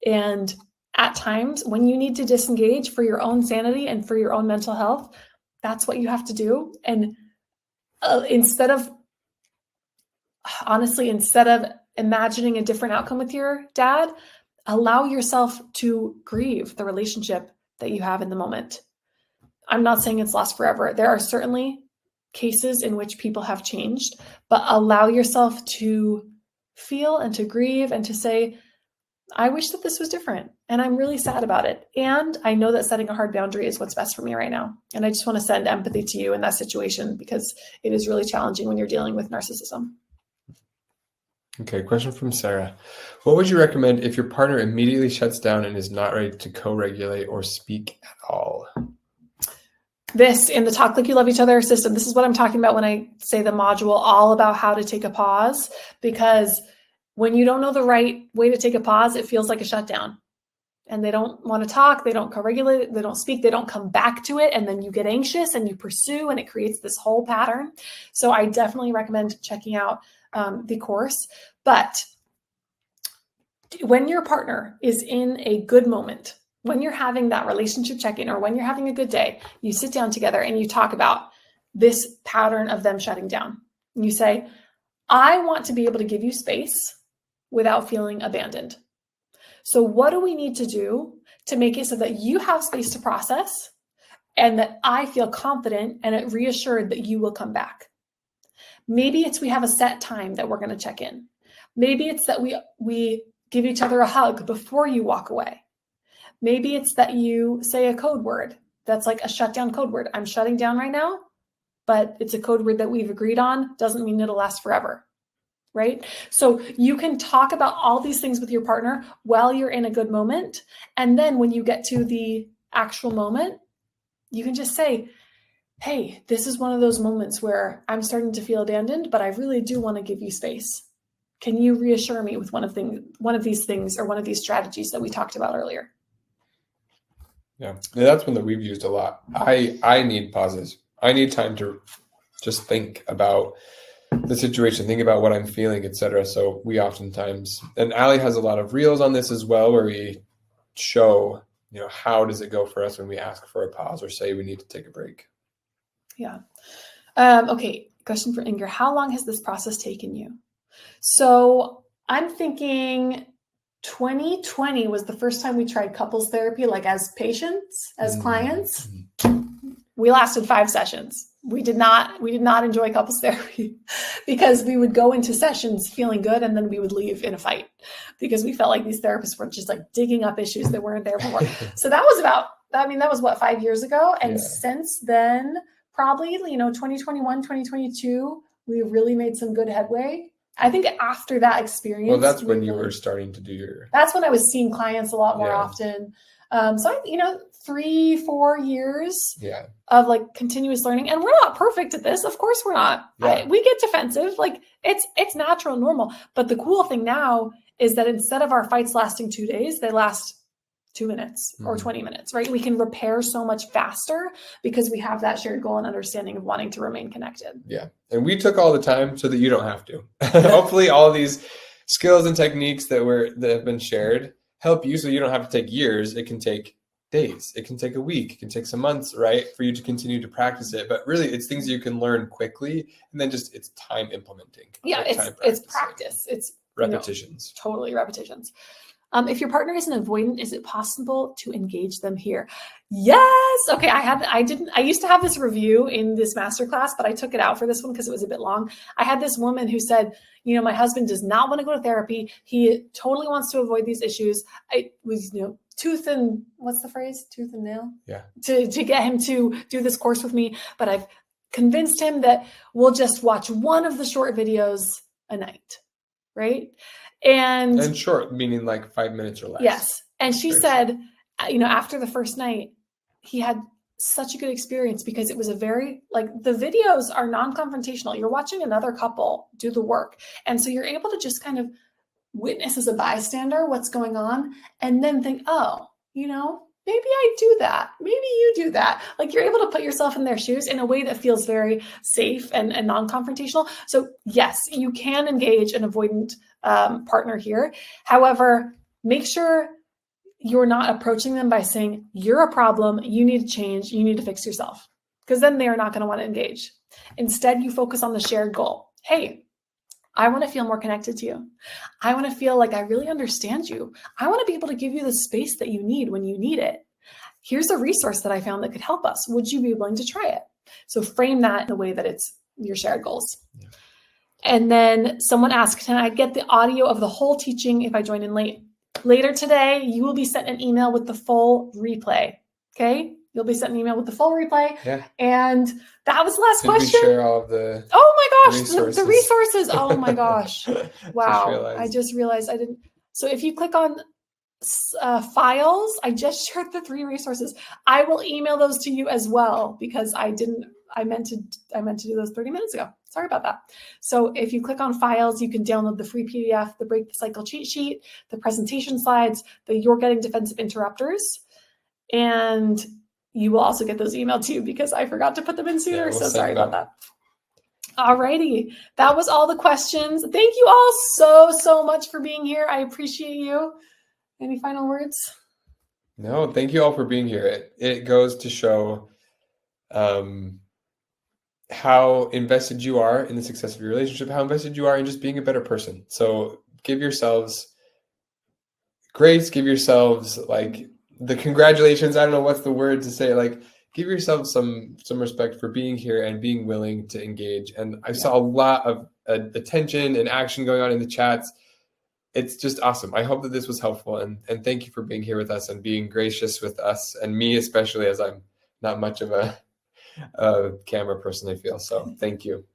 S1: And at times when you need to disengage for your own sanity and for your own mental health, that's what you have to do. And instead of imagining a different outcome with your dad, allow yourself to grieve the relationship that you have in the moment. I'm not saying it's lost forever. There are certainly cases in which people have changed, but allow yourself to feel and to grieve and to say, I wish that this was different and I'm really sad about it. And I know that setting a hard boundary is what's best for me right now. And I just want to send empathy to you in that situation because it is really challenging when you're dealing with narcissism.
S2: Okay, question from Sarah. What would you recommend if your partner immediately shuts down and is not ready to co-regulate or speak at all?
S1: This, in the Talk Like You Love Each Other system, this is what I'm talking about when I say the module all about how to take a pause, because when you don't know the right way to take a pause, it feels like a shutdown. And they don't want to talk, they don't co-regulate, they don't speak, they don't come back to it. And then you get anxious and you pursue, and it creates this whole pattern. So I definitely recommend checking out the course. But when your partner is in a good moment, when you're having that relationship check-in or when you're having a good day, you sit down together and you talk about this pattern of them shutting down. And you say, I want to be able to give you space without feeling abandoned. So what do we need to do to make it so that you have space to process and that I feel confident and reassured that you will come back? Maybe it's we have a set time that we're going to check in. Maybe it's that we give each other a hug before you walk away. Maybe it's that you say a code word that's like a shutdown code word. I'm shutting down right now, but it's a code word that we've agreed on. Doesn't mean it'll last forever, right? So you can talk about all these things with your partner while you're in a good moment. And then when you get to the actual moment, you can just say, hey, this is one of those moments where I'm starting to feel abandoned, but I really do want to give you space. Can you reassure me with one of these things or one of these strategies that we talked about earlier?
S2: Yeah, that's one that we've used a lot. I need pauses. I need time to just think about the situation, think about what I'm feeling, etc. So we oftentimes, and Allie has a lot of reels on this as well, where we show, how does it go for us when we ask for a pause or say we need to take a break?
S1: Yeah. Okay. Question for Inger. How long has this process taken you? So I'm thinking 2020 was the first time we tried couples therapy, like as patients, as clients. We lasted 5 sessions. We did not enjoy couples therapy because we would go into sessions feeling good and then we would leave in a fight because we felt like these therapists were just like digging up issues that weren't there before. So that was what, 5 years ago. And since then, probably, 2021, 2022, we really made some good headway. I think after that experience.
S2: Well, that's when you were starting to do
S1: that's when I was seeing clients a lot more often. So, 3-4 years of like continuous learning, and we're not perfect at this. Of course we're not. We get defensive. Like it's natural, normal. But the cool thing now is that instead of our fights lasting 2 days, they last 2 minutes or 20 minutes, right? We can repair so much faster because we have that shared goal and understanding of wanting to remain connected.
S2: Yeah. And we took all the time so that you don't have to. Hopefully all of these skills and techniques that have been shared help you so you don't have to take years. It can take days. It can take a week. It can take some months, right? For you to continue to practice it. But really it's things you can learn quickly, and then just it's time implementing.
S1: Yeah. It's practice. It's
S2: repetitions.
S1: Totally repetitions. If your partner is an avoidant, is it possible to engage them here? Yes. Okay. I used to have this review in this masterclass, but I took it out for this one because it was a bit long. I had this woman who said, my husband does not want to go to therapy. He totally wants to avoid these issues. I was, tooth and nail? Yeah. To get him to do this course with me. But I've convinced him that we'll just watch one of the short videos a night. Right. And
S2: short, meaning like 5 minutes or less.
S1: Yes. And she said, after the first night, he had such a good experience because it was a very, the videos are non-confrontational. You're watching another couple do the work. And so you're able to just kind of witness as a bystander what's going on and then think, oh, maybe I do that. Maybe you do that. Like you're able to put yourself in their shoes in a way that feels very safe and non-confrontational. So yes, you can engage an avoidant partner here. However, make sure you're not approaching them by saying, you're a problem, you need to change, you need to fix yourself. because then they are not going to want to engage. Instead, you focus on the shared goal. Hey, I want to feel more connected to you. I want to feel like I really understand you. I want to be able to give you the space that you need when you need it. Here's a resource that I found that could help us. Would you be willing to try it? So frame that in the way that it's your shared goals. Yeah. And then someone asked, can I get the audio of the whole teaching if I join in late? Later today, you will be sent an email with the full replay. Okay? You'll be sent an email with the full replay.
S2: Yeah.
S1: And that was the last question.
S2: We share all of the
S1: the resources. Oh my gosh. Wow. I just realized I didn't. So if you click on files, I just shared the 3 resources. I will email those to you as well because I meant to do those 30 minutes ago. Sorry about that. So if you click on files, you can download the free PDF, the Break the Cycle cheat sheet, the presentation slides, the You're Getting Defensive Interrupters, and you will also get those emailed too because I forgot to put them in sooner. So sorry about that. Alrighty. That was all the questions. Thank you all so much for being here. I appreciate you. Any final words?
S2: No, thank you all for being here. It goes to show how invested you are in the success of your relationship, how invested you are in just being a better person. So give yourselves grace, give yourselves like the congratulations. I don't know what's the word to say, like give yourself some respect for being here and being willing to engage. And I saw a lot of attention and action going on in the chats. It's just awesome. I hope that this was helpful, and thank you for being here with us and being gracious with us and me, especially as I'm not much of a camera person, I feel. So thank you.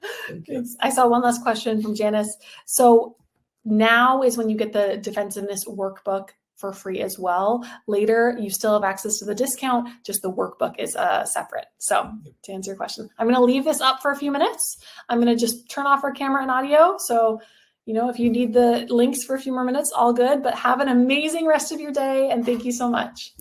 S1: I saw one last question from Janice. So now is when you get the defensiveness workbook for free as well. Later, you still have access to the discount, just the workbook is separate. So to answer your question, I'm going to leave this up for a few minutes. I'm going to just turn off our camera and audio. So, if you need the links for a few more minutes, all good, but have an amazing rest of your day. And thank you so much.